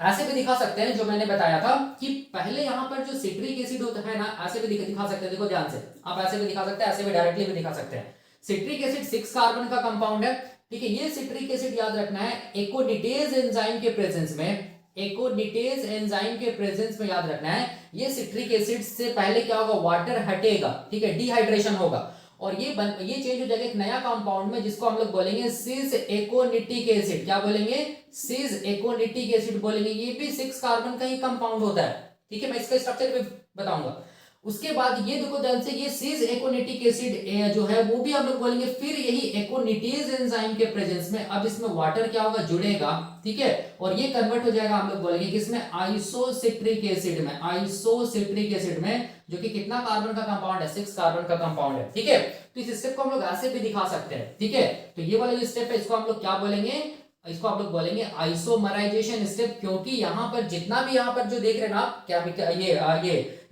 ऐसे भी दिखा सकते हैं, जो मैंने बताया था कि पहले यहां पर जो सिट्रिक एसिड होता है ना, ऐसे भी दिखा सकते हैं, देखो ध्यान से, आप ऐसे भी दिखा सकते हैं, ऐसे भी डायरेक्टली भी दिखा सकते हैं। सिट्रिक एसिड 6 कार्बन का कंपाउंड है, ठीक है। ये सिट्रिक एसिड याद रखना है, एकोनिटेज एंजाइम के प्रेजेंस में, एकोनिटेज एंजाइम के प्रेजेंस में याद रखना है, ये सिट्रिक एसिड से पहले क्या होगा, वाटर हटेगा, ठीक है, डिहाइड्रेशन होगा, और ये चेंज हो जाएगा एक नया कंपाउंड में, जिसको हम लोग बोलेंगे सिस एकोनिटिक एसिड। क्या बोलेंगे, सिस एकोनिटिक एसिड बोलेंगे। ये भी 6 कार्बन का ही कंपाउंड होता है, ठीक है, मैं इसका स्ट्रक्चर भी बताऊंगा। उसके बाद ये देखो ध्यान से, ये सिस एकोनिटिक एसिड जो है वो भी हम लोग बोलेंगे फिर यही एकोनिटेज एंजाइम के प्रेजेंस में, अब इसमें वाटर क्या होगा, जुड़ेगा, ठीक है, और ये कन्वर्ट हो जाएगा, हम लोग बोलेंगे किसमें, आइसोसिट्रिक एसिड में, आइसोसिट्रिक एसिड में, जो कि कितना कार्बन का कंपाउंड है, 6 कार्बन का कंपाउंड है, ठीक है। तो इस स्टेप को हम लोग ऐसे भी दिखा सकते हैं, ठीक है। तो ये वाला जो स्टेप है इसको हम लोग क्या बोलेंगे, इसको आप लोग बोलेंगे आइसोमराइजेशन स्टेप, क्योंकि यहाँ पर जितना भी यहाँ पर जो देख रहे हैं ना आप, क्या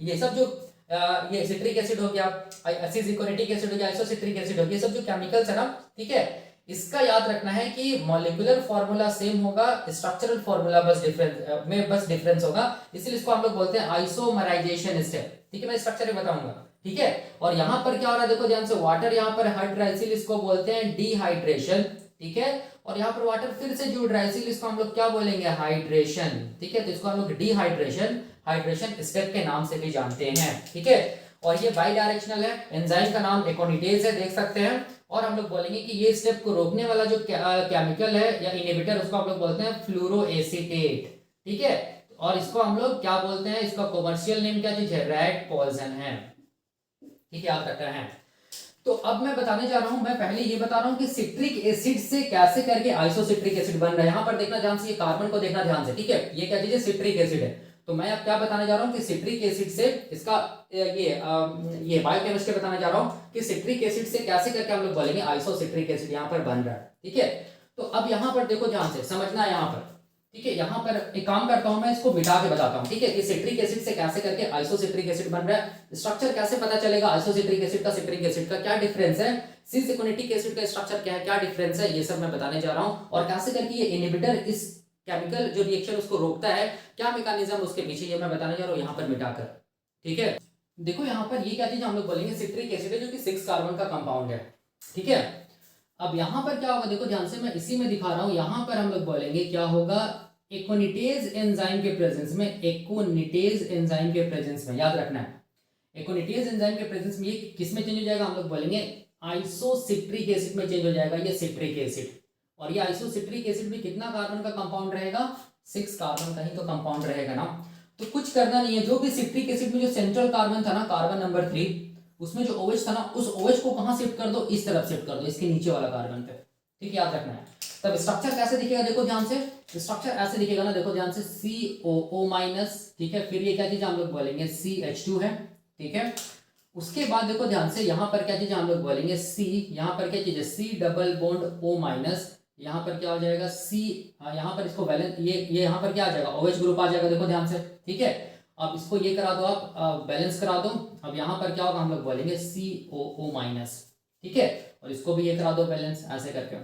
ये सब जो ये सिट्रिक एसिड हो गया, एसिडिक एसिड हो गया, आइसोसिट्रिक एसिड हो गया, ये सब जो केमिकल्स है ना, ठीक है, इसका याद रखना है कि मॉलिक्यूलर फॉर्मूला सेम होगा, स्ट्रक्चरल फॉर्मूला बस डिफरेंस होगा, इसलिए इसको हम लोग बोलते हैं आइसोमराइजेशन स्टेप, ठीक है। मैं स्ट्रक्चर बताऊंगा, ठीक है। और यहाँ पर क्या हो रहा है, देखो ध्यान से, वाटर यहाँ पर हट रहा है, इसीलिए इसको बोलते हैं डिहाइड्रेशन, ठीक है। और यहाँ पर वाटर फिर से जुड़ रहा है, इसीलिए इसको हम लोग क्या बोलेंगे, हाइड्रेशन, ठीक है। तो इसको हम लोग डिहाइड्रेशन स्टेप के नाम से भी जानते हैं, ठीक है। और ये बाई डायरेक्शनल है, एंजाइम का नाम एकोनिटेज है, देख सकते हैं। और हम लोग बोलेंगे कि ये स्टेप को रोकने वाला जो केमिकल है या इनहिबिटर, उसको हम लोग बोलते हैं फ्लोरोएसीटेट, ठीक है। और इसको हम लोग क्या बोलते हैं, इसका कॉमर्शियल नेम क्या चीज है, रैट पॉइजन है, ठीक है, याद रखना है। तो अब मैं बताने जा रहा हूं, मैं पहले ये बता रहा हूं कि सिट्रिक एसिड से कैसे करके आइसोसिट्रिक एसिड बन रहा है। यहां पर देखना ध्यान से, ये कार्बन को देखना ध्यान से, ठीक है, ये क्या चीज है, सिट्रिक एसिड है। तो मैं अब क्या बताने जा रहा हूं कि सिट्रिक एसिड से इसका ये बायोकेमिस्ट्री बताने जा रहा हूं कि सिट्रिक एसिड से कैसे करके हम लोग बोलेंगे आइसोसिट्रिक एसिड यहां पर बन रहा है, ठीक है। तो अब यहां पर देखो ध्यान से, समझना है, यहां पर ठीक है, यहाँ पर एक काम करता हूं, मैं इसको मिटा के बताता हूं, ठीक है, कि सिट्रिक एसिड से कैसे करके आइसोसिट्रिक एसिड बन रहा है, स्ट्रक्चर कैसे पता चलेगा आइसोसिट्रिक एसिड का सिट्रिक एसिड का क्या डिफरेंस है, सिस एकोनिटिक एसिड का स्ट्रक्चर क्या है, क्या डिफरेंस है, ये सब मैं बताने जा रहा हूं, और कैसे करके ये इनहिबिटर इस केमिकल जो रिएक्शन उसको रोकता है, क्या मैकेनिज्म उसके पीछे, ये मैं बताने जा रहा हूं यहाँ पर मिटाकर। ठीक है, देखो यहाँ पर ये क्या चीज हम लोग बोलेंगे, सिट्रिक एसिड है जो कि 6 कार्बन का कंपाउंड है। ठीक है, अब यहाँ पर क्या होगा, देखो ध्यान से, मैं इसी में दिखा रहा हूं, यहाँ पर हम लोग बोलेंगे क्या होगा, एकोनिटेज एंजाइम के प्रेजेंस में, एकोनिटेज एंजाइम के प्रेजेंस में, याद रखना है, एकोनिटेज एंजाइम के प्रेजेंस में ये किस में चेंज हो जाएगा, हम लोग बोलेंगे आइसोसिट्रिक एसिड में चेंज हो जाएगा, ये सिट्रिक एसिड। और ये आइसोसिट्रिक एसिड भी कितना कार्बन का कंपाउंड रहेगा, 6 कार्बन का ही तो कंपाउंड रहेगा ना। तो कुछ करना नहीं है, जो भी सिट्रिक एसिड में जो सेंट्रल कार्बन था ना, कार्बन नंबर 3, उसमें जो OH था ना, उस OH को कहां शिफ्ट कर दो, इस तरफ शिफ्ट कर दो, इसके नीचे वाला कार्बन पे। ठीक, याद रखना है। तब स्ट्रक्चर कैसे दिखेगा, देखो ध्यान से, स्ट्रक्चर ऐसे दिखेगा ना, देखो ध्यान से, COO-, ठीक है, फिर ये क्या चीज हम लोग बोलेंगे, CH2 है। ठीक है, उसके बाद देखो ध्यान से, यहाँ पर क्या चीज हम लोग बोलेंगे, C, यहाँ पर क्या चीज है, C डबल बॉन्ड O-, यहाँ पर क्या हो जाएगा, C, यहाँ पर इसको बैलेंस, ये यहाँ पर क्या आ जाएगा, OH ग्रुप आ जाएगा, देखो ध्यान से। ठीक है, अब इसको ये करा दो, आप बैलेंस करा दो, अब यहाँ पर क्या होगा, हम लोग बोलेंगे COO-। ठीक है, और इसको भी ये करा दो बैलेंस, ऐसे करके।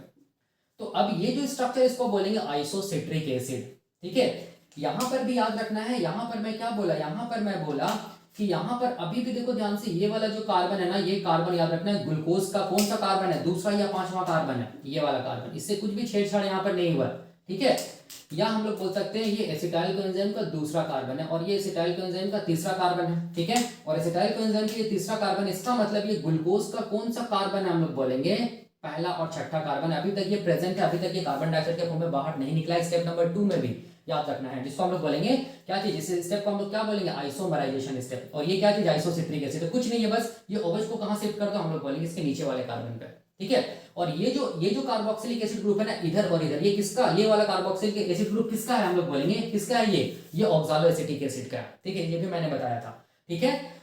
तो अब ये जो स्ट्रक्चर, इसको बोलेंगे आइसोसिट्रिक एसिड। ठीक है, यहां पर भी याद रखना है, यहां पर मैं क्या बोला, यहां पर मैं बोला कि यहां पर अभी भी देखो ध्यान से, ये वाला जो कार्बन है ना, ये कार्बन याद रखना है, ग्लूकोज का कौन सा कार्बन है, दूसरा या 5वां कार्बन है, ये वाला कार्बन, इससे कुछ भी छेड़छाड़ यहां पर नहीं हुआ। ठीक है, या हम लोग बोल सकते हैं ये एसिटाइल कोएंजाइम का दूसरा कार्बन है, और ये एसिटाइल कोएंजाइम का तीसरा कार्बन है। ठीक है, और एसिटाइल कोएंजाइम की ये तीसरा कार्बन, इसका मतलब ये ग्लूकोज का कौन सा कार्बन है, हम लोग बोलेंगे पहला और छठा कार्बन है। अभी तक ये प्रेजेंट है, अभी तक ये कार्बन डाइऑक्साइड के फॉर्म में बाहर नहीं निकला है, स्टेप नंबर 2 में भी याद रखना है, जिसको हम लोग बोलेंगे क्या चीज, इस स्टेप को हम लोग क्या बोलेंगे, आइसोमराइजेशन स्टेप। और ये क्या चीज, आइसोसिट्रिक एसिड। तो कुछ नहीं है, बस ये OH को कहां शिफ्ट कर दो, हम लोग बोलेंगे इसके नीचे वाले कार्बन पे। ठीक है, और ये जो कार्बोक्सिलिक एसिड ग्रुप है ना, इधर और इधर, ये किसका, ये वाला कार्बोक्सिलिक एसिड ग्रुप किसका है, हम लोग बोलेंगे किसका है, ये ऑक्सालोएसिटिक एसिड का है। ठीक है, ये भी मैंने बताया था। ठीक है,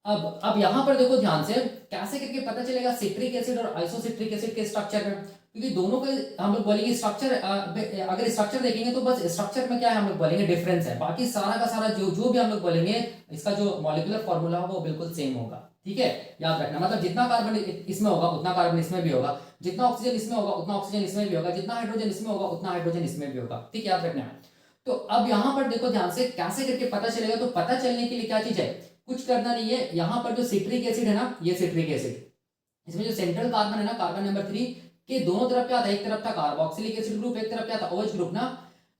अब यहां पर देखो ध्यान से, कैसे करके पता चलेगा सिट्रिक एसिड और आइसोसिट्रिक एसिड के स्ट्रक्चर में, क्योंकि दोनों का हम लोग बोलेंगे स्ट्रक्चर, अगर स्ट्रक्चर देखेंगे तो बस स्ट्रक्चर में क्या है, हम लोग बोलेंगे डिफरेंस है, बाकी सारा का सारा जो भी हम लोग बोलेंगे, इसका जो मॉलिक्यूलर फॉर्मूला होगा वो बिल्कुल सेम होगा। ठीक है, याद रखना, मतलब जितना कार्बन इसमें होगा उतना कार्बन इसमें भी होगा, जितना ऑक्सीजन इसमें होगा उतना ऑक्सीजन इसमें भी होगा, जितना हाइड्रोजन इसमें होगा उतना हाइड्रोजन इसमें भी होगा। ठीक है, याद रखना है। तो अब यहाँ पर देखो ध्यान से, कैसे करके पता चलेगा, तो पता चलने के लिए क्या चीज है, कुछ करना नहीं है, यहाँ पर जो सिट्रिक एसिड है ना, ये सिट्रिक एसिड, इसमें जो सेंट्रल कार्बन है ना, कार्बन नंबर 3 के दोनों तरफ क्या था, एक तरफ था कार्बोक्सिलिक एसिड ग्रुप, एक तरफ क्या था, OH ग्रुप ना।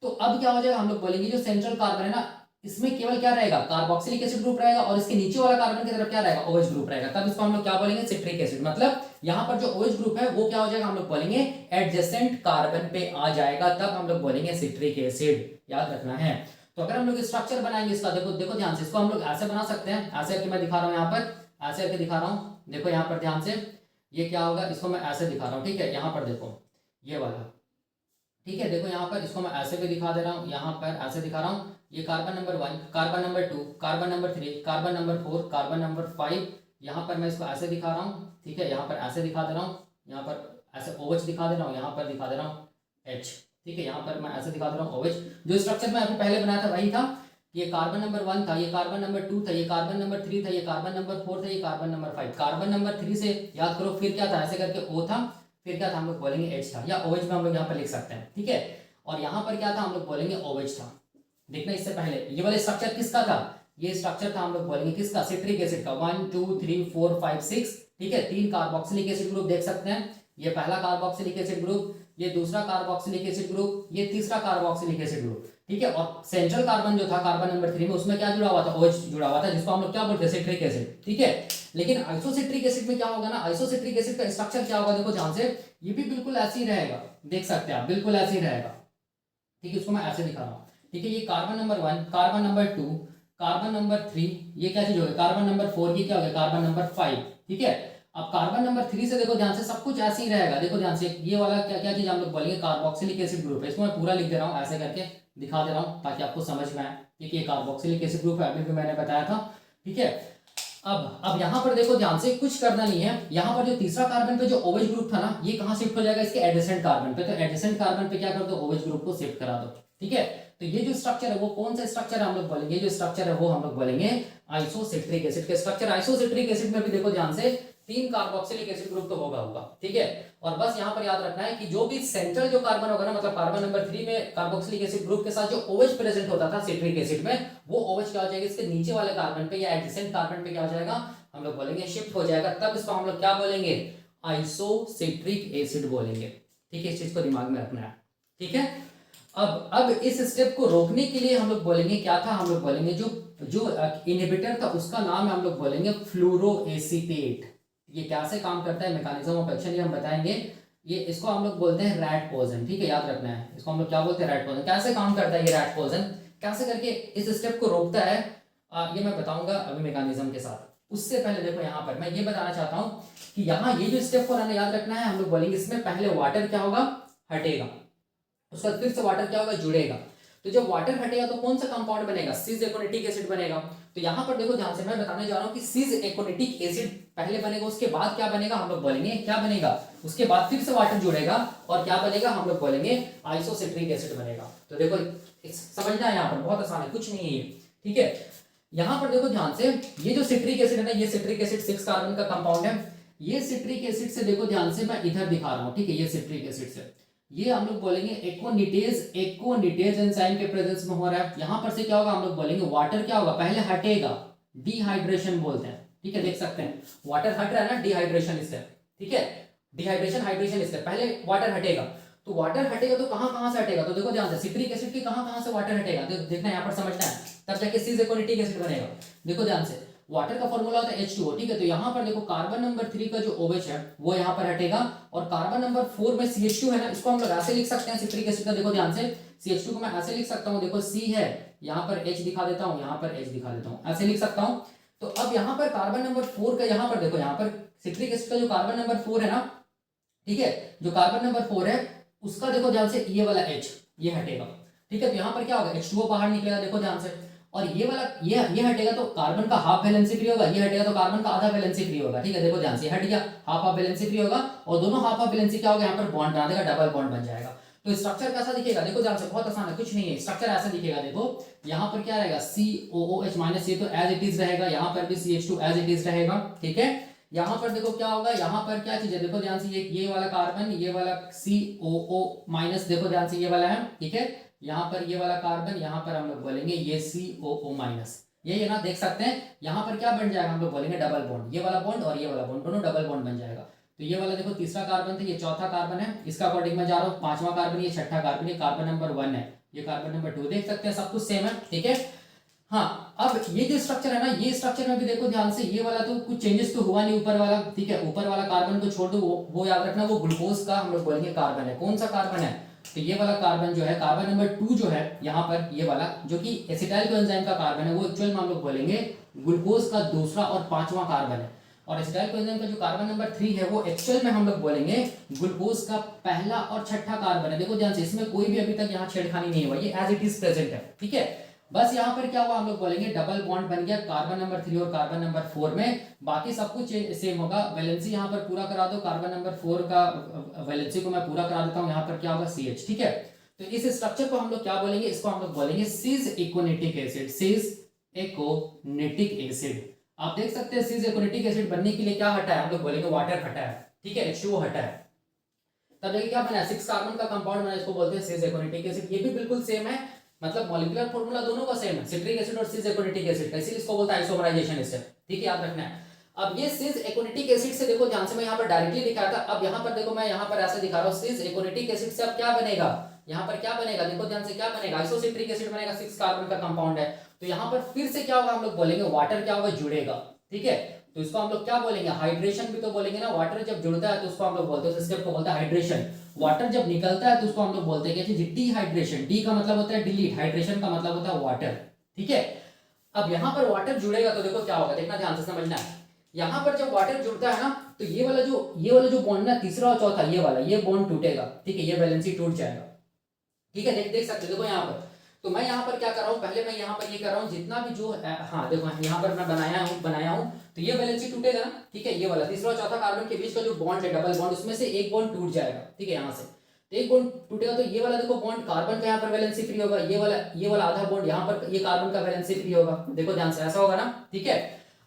तो अब क्या हो जाएगा, हम लोग बोलेंगे जो सेंट्रल कार्बन है ना, इसमें केवल क्या रहेगा, कार्बोक्सिलिक एसिड ग्रुप रहेगा, और इसके नीचे वाला कार्बन की तरफ क्या रहेगा, OH ग्रुप रहेगा। तब इसको हम लोग क्या बोलेंगे, सिट्रिक एसिड। मतलब यहाँ पर जो OH ग्रुप है वो क्या हो जाएगा, हम लोग बोलेंगे एडजेसेंट कार्बन पे आ जाएगा, तब हम लोग बोलेंगे सिट्रिक एसिड। याद रखना है। तो अगर हम लोग स्ट्रक्चर बनाएंगे इसका, देखो देखो ध्यान से, इसको हम लोग ऐसे बना सकते हैं, ऐसे करके मैं दिखा रहा हूँ यहाँ पर, ऐसे करके दिखा रहा हूँ, देखो यहाँ पर ध्यान से, ये क्या होगा, इसको मैं ऐसे दिखा रहा हूँ। ठीक है, यहाँ पर देखो ये वाला, ठीक है, देखो यहाँ पर इसको मैं ऐसे भी दिखा दे रहा हूँ, यहाँ पर ऐसे दिखा रहा हूँ, ये carbon number 1, carbon number 2, carbon number 3, carbon number 4, carbon number 5, यहाँ पर मैं इसको ऐसे दिखा रहा हूँ। ठीक है, यहाँ पर ऐसे दिखा दे रहा हूँ, यहाँ पर ऐसे OH दिखा दे रहा हूँ, यहाँ पर दिखा दे रहा हूँ H। ठीक है, यहाँ पर मैं ऐसे दिखा दे रहा हूँ OH। जो स्ट्रक्चर मैं अभी पहले बनाया था वही था, ये कार्बन नंबर 1 था, ये कार्बन नंबर 2 था, ये कार्बन नंबर 3 था, ये कार्बन नंबर 4 था, ये कार्बन नंबर 5। कार्बन नंबर 3 से याद करो, फिर क्या था, ऐसे करके O था, फिर क्या था, हम लोग बोलेंगे H था, या OH में हम लोग यहाँ पर लिख सकते हैं। ठीक है, और यहाँ पर क्या था, हम लोग बोलेंगे OH था। देखना, इससे पहले ये वाला स्ट्रक्चर किसका था, ये स्ट्रक्चर था, हम लोग बोलेंगे किसका, सिट्रिक एसिड का। 1 2 3 4 5 6। ठीक है, 3 कार्बोक्सिलिक एसिड ग्रुप देख सकते हैं, ये पहला कार्बोक्सिलिक एसिड ग्रुप, ये दूसरा कार्बोक्सिलिक एसिड ग्रुप, ये तीसरा कार्बोक्सिलिक एसिड ग्रुप। ठीक है, और सेंट्रल कार्बन जो था कार्बन नंबर 3 में, उसमें क्या जुड़ा हुआ था, OH जुड़ा हुआ था, जिसको हम लोग क्या बोलते हैं, सिट्रिक एसिड। ठीक है, लेकिन आइसोसिट्रिक एसिड में क्या होगा ना, आइसोसिट्रिक एसिड का स्ट्रक्चर क्या होगा, देखो ध्यान से, ये भी बिल्कुल ऐसे ही रहेगा, देख सकते हैं आप, बिल्कुल ऐसे ही रहेगा। ठीक है, इसको मैं ऐसे दिखा रहा हूँ। ठीक है, ये carbon number 1, carbon number 2, carbon number 3, ये क्या चीज हो गया, कार्बन नंबर 4, ये क्या हो गया, कार्बन नंबर 5। ठीक है, अब कार्बन नंबर 3 से देखो ध्यान से, सब कुछ ऐसे ही रहेगा, देखो ध्यान से, ये वाला क्या क्या चीज हम लोग बोलेंगे, कार्बोक्सिलिक एसिड ग्रुप है। इसको मैं पूरा लिख दे रहा हूँ, ऐसे करके दिखा दे रहा हूँ ताकि आपको समझ में आए। ठीक है, ये कार्बोक्सिलिक एसिड ग्रुप है, अभी भी मैंने बताया था। ठीक है, अब यहाँ पर देखो ध्यान से, कुछ करना नहीं है। यहाँ पर जो तीसरा कार्बन पे जो OH ग्रुप था ना, ये कहाँ शिफ्ट हो जाएगा, इसके एडजेसेंट कार्बन पे। तो एडजेसेंट कार्बन पे क्या कर दो, OH ग्रुप को शिफ्ट करा दो। ठीक है, तो ये जो स्ट्रक्चर है वो कौन सा स्ट्रक्चर है हम लोग बोलेंगे, जो स्ट्रक्चर है वो हम लोग बोलेंगे आइसोसिट्रिक एसिड के स्ट्रक्चर। आइसोसिट्रिक एसिड में भी देखो ध्यान से 3 कार्बोक्सिलिक एसिड ग्रुप तो होगा। ठीक है, और बस यहाँ पर याद रखना है कि जो भी सेंट्रल जो कार्बन होगा ना, मतलब कार्बन नंबर 3 में कार्बोक्सिलिक एसिड ग्रुप के साथ जो OH प्रेजेंट होता था सिट्रिक एसिड में, वो OH क्या हो जाएगा, इसके नीचे वाले कार्बन पे या एडजेसेंट कार्बन पे क्या हो जाएगा, हम लोग बोलेंगे शिफ्ट हो जाएगा। तब इसको हम लोग क्या बोलेंगे, आइसोसिट्रिक एसिड बोलेंगे। ठीक है, इस चीज को दिमाग में रखना है। ठीक है, अब इस स्टेप को रोकने के लिए हम लोग बोलेंगे क्या था, हम लोग बोलेंगे जो इनहिबिटर था उसका नाम है हम लोग बोलेंगे फ्लोरोएसीटेट। ये कैसे काम करता है, मैकेनिज्म ऑफ एक्शन ये हम बताएंगे। ये इसको हम लोग बोलते हैं रैट पॉइजन। ठीक है, याद रखना है, इसको हम लोग क्या बोलते हैं, रैट पॉइजन। कैसे काम करता है ये रैट पॉइजन, कैसे करके इस स्टेप को रोकता है, ये मैं बताऊंगा अभी मैकेनिज्म के साथ। उससे पहले देखो यहाँ पर मैं ये बताना चाहता हूँ कि यहाँ ये जो स्टेप को याद रखना है, हम लोग बोलेंगे इसमें पहले वाटर क्या होगा, हटेगा, उसके बाद फिर से वाटर क्या होगा, जुड़ेगा। तो जब वाटर हटेगा तो कौन सा कंपाउंड बनेगा, सिस एकोनिटिक एसिड बनेगा। तो यहाँ पर देखो ध्यान से मैं बताने जा रहा हूँ कि सिस एकोनिटिक एसिड पहले बनेगा, उसके बाद क्या बनेगा, हम लोग बोलेंगे क्या बनेगा, उसके बाद फिर से वाटर जुड़ेगा और क्या बनेगा, हम लोग बोलेंगे आइसोसिट्रिक एसिड बनेगा। तो देखो समझना है, यहाँ पर बहुत आसान है, कुछ नहीं है। ठीक है, यहाँ पर देखो ध्यान से, ये जो सिट्रिक एसिड है ना, ये सिट्रिक एसिड 6 कार्बन का कंपाउंड है। ये सिट्रिक एसिड से देखो ध्यान से मैं इधर दिखा रहा हूँ। ठीक है, ये सिट्रिक एसिड से ये हम लोग बोलेंगे एकोनिटेज एंजाइम के प्रेजेंस में हो रहा है। यहां पर से क्या होगा, हम लोग बोलेंगे वाटर क्या होगा, पहले हटेगा, डिहाइड्रेशन बोलते हैं। ठीक है, देख सकते हैं वाटर हट रहा है ना, डिहाइड्रेशन इससे। ठीक है, डिहाइड्रेशन हाइड्रेशन इससे पहले वाटर हटेगा। तो वाटर हटेगा तो कहां से हटेगा, तो देखो ध्यान से सिट्रिक एसिड के कहां से वाटर हटेगा, देखना यहाँ पर समझना है, तब जाके सिस एकोनिटिक एसिड बनेगा। देखो ध्यान से, वाटर का फॉर्मूला होता है H2O। ठीक है, तो यहाँ पर देखो कार्बन नंबर 3 का जो OH है वो यहाँ पर हटेगा, और कार्बन नंबर 4 में CH2 है ना, इसको हम लोग ऐसे लिख सकते हैं सिट्रिक एसिड का। देखो ध्यान से, CH2 को मैं ऐसे लिख सकता हूँ, देखो C है, यहाँ पर H दिखा देता हूँ, यहाँ पर H दिखा देता हूँ, ऐसे लिख सकता हूँ। तो अब यहाँ पर कार्बन नंबर 4 का, यहाँ पर देखो, यहाँ पर सिट्रिक एसिड का जो कार्बन नंबर 4 है ना, ठीक है, जो कार्बन नंबर 4 है उसका देखो ध्यान से ये वाला H ये हटेगा। ठीक है, तो यहाँ पर क्या होगा, H2O बाहर निकलेगा, देखो ध्यान से, और ये वाला ये हटेगा तो कार्बन का हाफ वैलेंसी फ्री होगा, ये हटेगा तो कार्बन का आधा वैलेंसी फ्री होगा। ठीक है, देखो ध्यान से, हट गया, हाफ वैलेंसी फ्री होगा, और दोनों हाफ वैलेंसी क्या होगा, यहाँ पर बॉन्ड बना देगा, डबल बॉन्ड बन जाएगा। तो स्ट्रक्चर कैसा दिखेगा, देखो ध्यान से, बहुत आसान है, कुछ नहीं है, स्ट्रक्चर ऐसा दिखेगा। देखो यहाँ पर क्या रहेगा, COOH माइनस, ये तो एज इट इज रहेगा, यहाँ पर भी CH2 एज इट इज रहेगा। ठीक है, यहाँ पर देखो क्या होगा, यहाँ पर क्या चीज है, देखो ध्यान से, ये वाला कार्बन, ये वाला COO माइनस, देखो ध्यान से ये वाला है। ठीक है, यहाँ पर ये वाला कार्बन, यहाँ पर हम लोग बोलेंगे ये COO माइनस, ये ना देख सकते हैं, यहाँ पर क्या बन जाएगा, हम लोग बोलेंगे डबल बॉन्ड, ये वाला बॉन्ड और ये वाला बॉन्ड दोनों डबल बॉन्ड बन जाएगा। तो ये वाला देखो तीसरा कार्बन था, ये चौथा कार्बन है, इसका अकॉर्डिंग मैं जा रहा हूँ, पांचवा कार्बन, ये छठा कार्बन, ये कार्बन नंबर 1 है, ये कार्बन नंबर 2, देख सकते हैं सब कुछ सेम है। ठीक है, हाँ, अब ये जो स्ट्रक्चर है ना, ये स्ट्रक्चर में भी देखो ध्यान से, ये वाला तो कुछ चेंजेस तो हुआ नहीं, ऊपर वाला। ठीक है, ऊपर वाला कार्बन को छोड़ दो, वो याद रखना, वो ग्लूकोज का हम लोग बोलेंगे कार्बन है। कौन सा कार्बन है, तो ये वाला कार्बन जो है, कार्बन नंबर 2 जो है यहाँ पर, ये वाला जो कि एसिटाइल कोएंजाइम का कार्बन है, वो एक्चुअल में हम लोग बोलेंगे ग्लूकोज का दूसरा और पांचवा कार्बन है। और एसिटाइल कोएंजाइम का जो कार्बन नंबर 3 है वो एक्चुअल में हम लोग बोलेंगे ग्लूकोज का पहला और छठा कार्बन है। देखो ध्यान से, इसमें कोई भी अभी तक यहाँ छेड़खानी नहीं हुआ, ये एज इट इज प्रेजेंट है। ठीक है, बस यहाँ पर क्या हुआ, हम लोग बोलेंगे डबल बॉन्ड बन गया कार्बन नंबर 3 और कार्बन नंबर 4 में, बाकी सब कुछ सेम होगा। वैलेंसी यहाँ पर पूरा करा दो, कार्बन नंबर 4 का वैलेंसी को मैं पूरा करा देता हूँ, यहाँ पर क्या होगा CH। ठीक है, तो इस स्ट्रक्चर को हम लोग क्या बोलेंगे, इसको हम लोग बोलेंगे सिस एकोनिटिक एसिड, सिस एकोनिटिक एसिड। आप देख सकते हैं सिस एकोनिटिक एसिड बनने के लिए क्या हटा है, हम लोग बोलेंगे वाटर हटा है। ठीक है, H2O हटा है, तब देखिए क्या बना, 6 कार्बन का कंपाउंड बना, इसको बोलते हैं सिस एकोनिटिक एसिड। ये भी बिल्कुल सेम है, मतलब मॉलिक्यूलर फॉर्मूला दोनों का सेम है, सिट्रिक एसिड और सिस एकोनिटिक एसिड का, इसीलिए इसको बोलता है आइसोमराइजेशन स्टेप। ठीक है, याद रखना है। अब ये सिस एकोनिटिक एसिड से देखो ध्यान से, मैं यहाँ पर डायरेक्टली दिखाया था, अब यहाँ पर देखो मैं यहाँ पर ऐसे दिखा रहा हूँ, सिस एकोनिटिक एसिड से अब क्या बनेगा, यहाँ पर क्या बनेगा, देखो ध्यान से, क्या बनेगा, आइसोसिट्रिक एसिड बनेगा, 6 कार्बन का कंपाउंड है। तो यहाँ पर फिर से क्या होगा, हम लोग बोलेंगे वाटर क्या होगा, जुड़ेगा। ठीक है, तो इसको हम लोग क्या बोलेंगे, हाइड्रेशन भी तो बोलेंगे ना, वाटर जब जुड़ता है तो उसको हम लोग बोलते हैं, उस स्टेप को बोलते हैं हाइड्रेशन। वाटर जब निकलता है तो उसको हम लोग बोलते हैं कि डिहाइड्रेशन, डी का मतलब होता है डिलीट, हाइड्रेशन का मतलब होता है वाटर। ठीक है, अब यहाँ पर वाटर जुड़ेगा तो देखो क्या होगा, देखना ध्यान से समझना है। यहाँ पर जब वाटर जुड़ता है ना, तो ये वाला जो बॉन्ड ना, तीसरा और चौथा, ये वाला ये बॉन्ड टूटेगा। ठीक है, ये वैलेंसी टूट जाएगा। ठीक है, देख सकते हो, देखो यहाँ पर तो मैं यहाँ पर क्या कर रहा हूँ, पहले मैं यहाँ पर ये कर रहा हूँ जितना भी जो हाँ देखो यहाँ पर मैं बनाया हूँ तो ये वैलेंसी टूटेगा ना, ठीक है, ये वाला तीसरा और चौथा कार्बन के बीच का जो बॉन्ड है डबल बॉन्ड, उसमें से एक बॉन्ड टूट जाएगा, ठीक है, यहाँ से तो एक बॉन्ड टूटेगा तो ये वाला देखो बॉन्ड कार्बन का यहाँ पर वैलेंसी फ्री होगा, ये वाला आधा बॉन्ड यहाँ पर ये कार्बन का वैलेंसी फ्री होगा, देखो ध्यान से ऐसा होगा ना, ठीक है।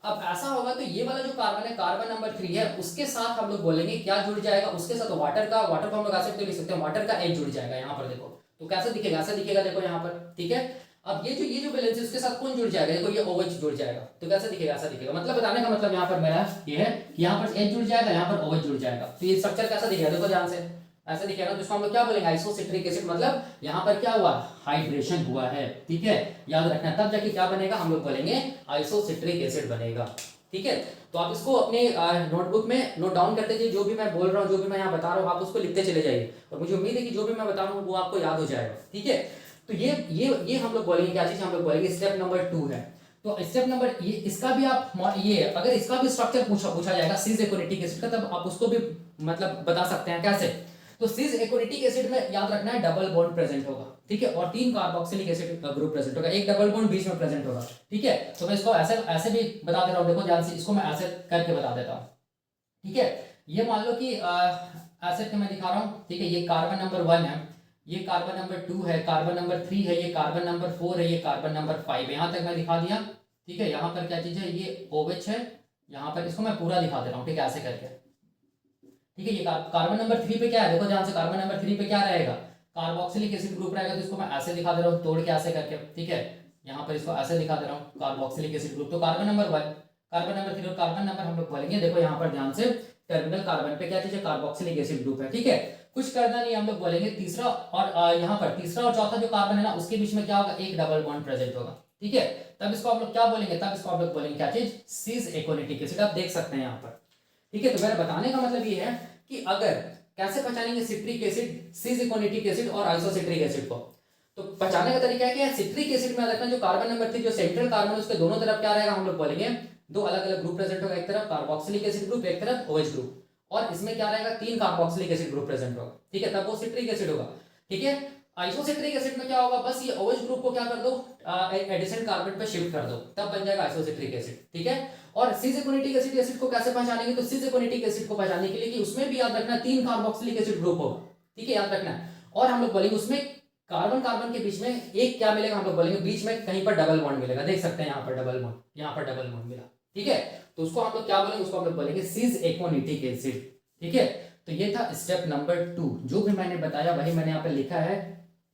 अब ऐसा होगा तो ये वाला जो कार्बन है, कार्बन नंबर 3 है, उसके साथ हम लोग बोलेंगे क्या जुड़ जाएगा, उसके साथ वाटर को हम लोग ऐसे लिख सकते हैं, वाटर का H जुड़ जाएगा यहाँ पर देखो, तो कैसे दिखेगा, ऐसा दिखेगा देखो यहाँ पर, ठीक है। अब ये जो बैलेंस है उसके साथ कौन जुड़ जाएगा, देखो ये OH जुड़ जाएगा, तो कैसे दिखेगा, ऐसा दिखेगा, मतलब बताने का मतलब यहाँ पर मेरा ये है कि यहाँ पर H जुड़ जाएगा, यहाँ पर OH जुड़ जाएगा, तो ये स्ट्रक्चर कैसा दिखेगा, देखो ध्यान से ऐसा दिखेगा, तो इसको हम लोग क्या बोलेंगे, आइसोसिट्रिक एसिड, मतलब यहाँ पर क्या हुआ, हाइड्रेशन हुआ है, ठीक है, याद रखना, तब जाके क्या बनेगा, हम लोग बोलेंगे आइसोसिट्रिक एसिड बनेगा, ठीक है। तो आप इसको अपने नोटबुक में नोट डाउन करते जाइए, जो भी मैं बोल रहा हूँ, जो भी मैं यहाँ बता रहा हूँ, आप उसको लिखते चले जाइए, और मुझे उम्मीद है कि जो भी मैं बता रहा हूँ वो आपको याद हो जाएगा, ठीक है। तो ये हम लोग बोलेंगे क्या चीज, हम लोग बोलेंगे स्टेप नंबर 2 है। तो स्टेप नंबर ये इसका भी आप ये अगर इसका भी स्ट्रक्चर पूछा जाएगा सिस एकोनिटिक एसिड का, तब आप उसको भी मतलब बता सकते हैं कैसे। तो सिस एकोनिटिक एसिड में याद रखना है डबल बॉन्ड प्रेजेंट होगा, ठीक है, और 3 कार्बोक्सिलिक एसिड का ग्रुप प्रेजेंट होगा, एक डबल बॉन्ड बीच में प्रेजेंट होगा, ठीक है। तो मैं इसको ऐसे भी बता दे रहा हूँ, देखो ध्यान से, इसको मैं ऐसे करके बता देता हूँ, ठीक है। ये मान लो कि एसिड मैं दिखा रहा हूँ, ठीक है, ये कार्बन नंबर 1 है, ये कार्बन नंबर 2 है, कार्बन नंबर 3 है, ये कार्बन नंबर 4 है, ये कार्बन नंबर 5 है, यहाँ तक मैं दिखा दिया, ठीक है। यहाँ पर क्या चीज है, ये OH है, यहाँ पर इसको मैं पूरा दिखा दे रहा हूँ, ठीक है, ऐसे करके, ठीक है। ये कार्बन नंबर 3 पे क्या है, देखो ध्यान से, कार्बन नंबर 3 पे क्या रहेगा, कार्बोक्सिलिक एसिड ग्रुप रहेगा, तो इसको मैं ऐसे दिखा दे रहा हूँ, तोड़ के ऐसे करके, ठीक है, यहाँ पर इसको ऐसे दिखा दे रहा हूँ, कार्बोक्सिलिक एसिड ग्रुप, तो कार्बन नंबर 1, कार्बन नंबर 3 और कार्बन नंबर हम लोग बोलेंगे, देखो यहाँ पर ध्यान से, टर्मिनल कार्बन पे क्या चीज है, कार्बोक्सिलिक एसिड ग्रुप है, ठीक है, कुछ करना नहीं, हम लोग बोलेंगे तीसरा और यहाँ पर तीसरा और चौथा जो कार्बन है ना, उसके बीच में क्या होगा, एक डबल बॉन्ड प्रेजेंट होगा, ठीक है, तब इसको आप लोग क्या बोलेंगे, तब इसको आप लोग बोलेंगे क्या चीज, सिस एकोनिटिक एसिड, आप देख सकते हैं यहाँ पर, ठीक है। तो मेरा बताने का मतलब ये है कि अगर कैसे पहचानेंगे सिट्रिक एसिड, सिस एकोनिटिक एसिड और आइसोसिट्रिक एसिड को, तो पहचानने का तरीका है कि सिट्रिक एसिड में रखना, जो कार्बन नंबर 3 जो सेंट्रल कार्बन है उसके दोनों तरफ क्या रहेगा, हम लोग बोलेंगे 2 अलग अलग ग्रुप प्रेजेंट होगा, एक तरफ कार्बोक्सिलिक एसिड ग्रुप, एक तरफ OH ग्रुप, और इसमें क्या रहेगा, 3 कार्बोक्सिलिक एसिड ग्रुप प्रेजेंट होगा, ठीक है, तब वो सिट्रिक एसिड होगा, ठीक है। आइसोसिट्रिक एसिड में क्या होगा, बस ये OH ग्रुप को क्या कर दो, एडिशन कार्बन पे शिफ्ट कर दो, तब बन जाएगा आइसोसिट्रिक एसिड, ठीक है। और सिस एकोनिटिक एसिड को कैसे पहचानेंगे, तो सिस एकोनिटिक एसिड को पहचानने के लिए कि उसमें भी याद रखना 3 कार्बोक्सिलिक एसिड ग्रुप होगा, ठीक है, याद रखना। और हम लोग बोलेंगे उसमें कार्बन कार्बन के बीच में एक क्या मिलेगा, हम लोग बोलेंगे बीच में कहीं पर डबल बॉन्ड मिलेगा, देख सकते हैं यहाँ पर डबल बॉन्ड, यहाँ पर डबल बॉन्ड मिला, ठीक है। तो उसको हम लोग क्या बोलेंगे, उसको हम लोग बोलेंगे सिस एकोनिटिक एसिड, ठीक है। तो ये था स्टेप नंबर 2, जो भी मैंने बताया वही मैंने यहाँ पर लिखा है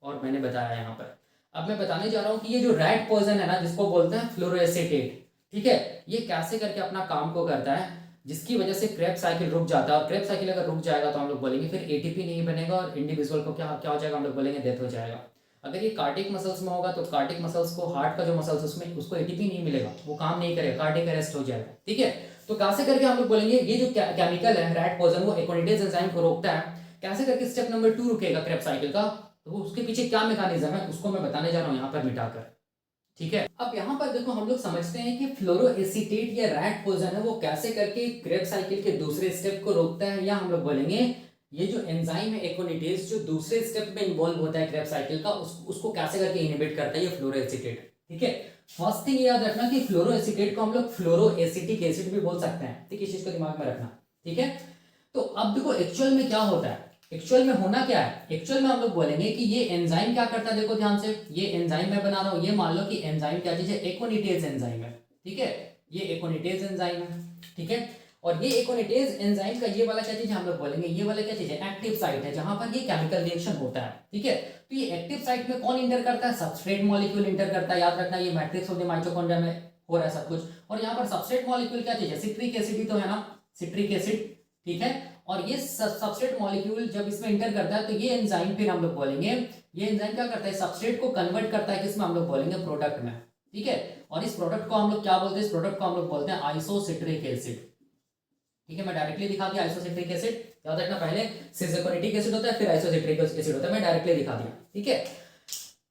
और मैंने बताया यहाँ पर। अब मैं बताने जा रहा हूँ कि ये जो रेड पॉइजन है ना, जिसको बोलते हैं फ्लोरोएसिटेट, ठीक है, ये कैसे करके अपना काम को करता है, जिसकी वजह से क्रेब्स साइकिल रुक जाता है, और क्रेब्स साइकिल अगर रुक जाएगा तो हम लोग बोलेंगे फिर ATP नहीं बनेगा, और इंडिविजुअल को क्या क्या हो जाएगा, हम लोग बोलेंगे डेथ हो जाएगा। अगर ये कार्डिक मसल्स में होगा तो कार्डिक मसल्स को, हार्ट का जो मसल्स उसमें उसको ATP नहीं मिलेगा, वो काम नहीं करेगा, कार्डिक अरेस्ट हो जाएगा, ठीक है। तो कैसे करके हम लोग बोलेंगे ये जो केमिकल है रेड पॉइजन, वो एकोनिडेज एंजाइम को रोकता है, कैसे करके स्टेप नंबर 2 रुकेगा क्रेब्स साइकिल का, तो वो उसके पीछे क्या मैकेनिज्म है उसको मैं बताने जा रहा हूँ यहाँ पर मिटाकर, ठीक है। अब यहाँ पर देखो हम लोग समझते हैं कि फ्लोरोएसिटेट या रेड पॉइजन है वो कैसे करके क्रेब्स साइकिल के दूसरे स्टेप को रोकता है, या हम लोग बोलेंगे ये जो एंजाइम है एकोनिडेज जो दूसरे स्टेप में इन्वॉल्व होता है क्रेब्स साइकिल का, उसको कैसे करके इनहिबिट करता है ये फ्लोरोएसिटेट, ठीक है। फर्स्ट थिंग याद रखना कि फ्लोरोएसिटेट को हम लोग फ्लोरोएसिटिक एसिड भी बोल सकते हैं, ठीक है, इस चीज को दिमाग में रखना, ठीक है। तो अब देखो एक्चुअल में क्या होता है, एक्चुअल में होना क्या है, एक्चुअल में हम लोग बोलेंगे कि ये एंजाइम क्या करता है, देखो ध्यान से, ये एंजाइम मैं बना रहा हूं, ये मान लो कि एंजाइम क्या चीज है, एकोनिटेज एंजाइम है, ठीक है, ये एकोनिटेज एंजाइम है, ठीक है। और ये एकोनिटेज एंजाइम का ये वाला क्या चीज है, हम लोग बोलेंगे ये वाला क्या चीज है, एक्टिव साइट है, जहां पर ये केमिकल रिएक्शन होता है, ठीक है। तो ये एक्टिव साइट में कौन इंटर करता है, सबस्ट्रेट मॉलिक्यूल इंटर करता है, याद रखना ये मैट्रिक्स ऑफ द माइटोकॉन्ड्रिया में हो रहा है सब कुछ। और यहाँ पर सबस्ट्रेट मॉलिक्यूल क्या चीज है, सिट्रिक एसिड ही तो है ना, सिट्रिक एसिड, ठीक है। और ये सबस्ट्रेट मॉलिक्यूल जब इसमें इंटर करता है तो ये एंजाइम फिर हम लोग बोलेंगे, ये एंजाइम क्या करता है, सबस्ट्रेट को कन्वर्ट करता है किसमें, हम लोग बोलेंगे प्रोडक्ट में, ठीक है। और इस प्रोडक्ट को हम लोग क्या बोलते हैं, इस प्रोडक्ट को हम लोग बोलते हैं आइसोसिट्रिक एसिड, ठीक है। मैं डायरेक्टली दिखा दिया आइसोसिट्रिक एसिड, याद रखना पहले सिस एकोनिटिक एसिड होता है फिर आइसोसिट्रिक एसिड होता है, मैं डायरेक्टली दिखा दिया, ठीक है।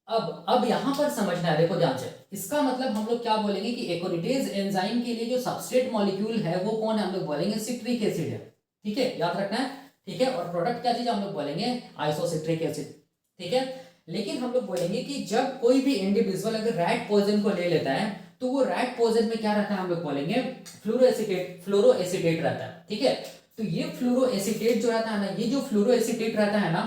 अब यहाँ पर समझना है, देखो ध्यान से, इसका मतलब हम लोग क्या बोलेंगे कि एकोनिटेज एंजाइम के लिए जो सबस्ट्रेट मॉलिक्यूल है वो कौन है, हम लोग बोलेंगे सिट्रिक एसिड है, ठीक है, याद रखना है, ठीक है। और प्रोडक्ट क्या चीज हम लोग बोलेंगे आइसोसिट्रिक एसिड, ठीक है। लेकिन हम लोग बोलेंगे कि जब कोई भी इंडिविजुअल अगर रैट पॉइजन को ले लेता है तो वो रैट पॉइजन में क्या रहता है, हम लोग बोलेंगे फ्लोरोएसिटेट रहता है। ठीक है, तो ये फ्लोरोएसिटेट जो रहता है ना, ये जो फ्लोरोएसिटेट रहता है ना,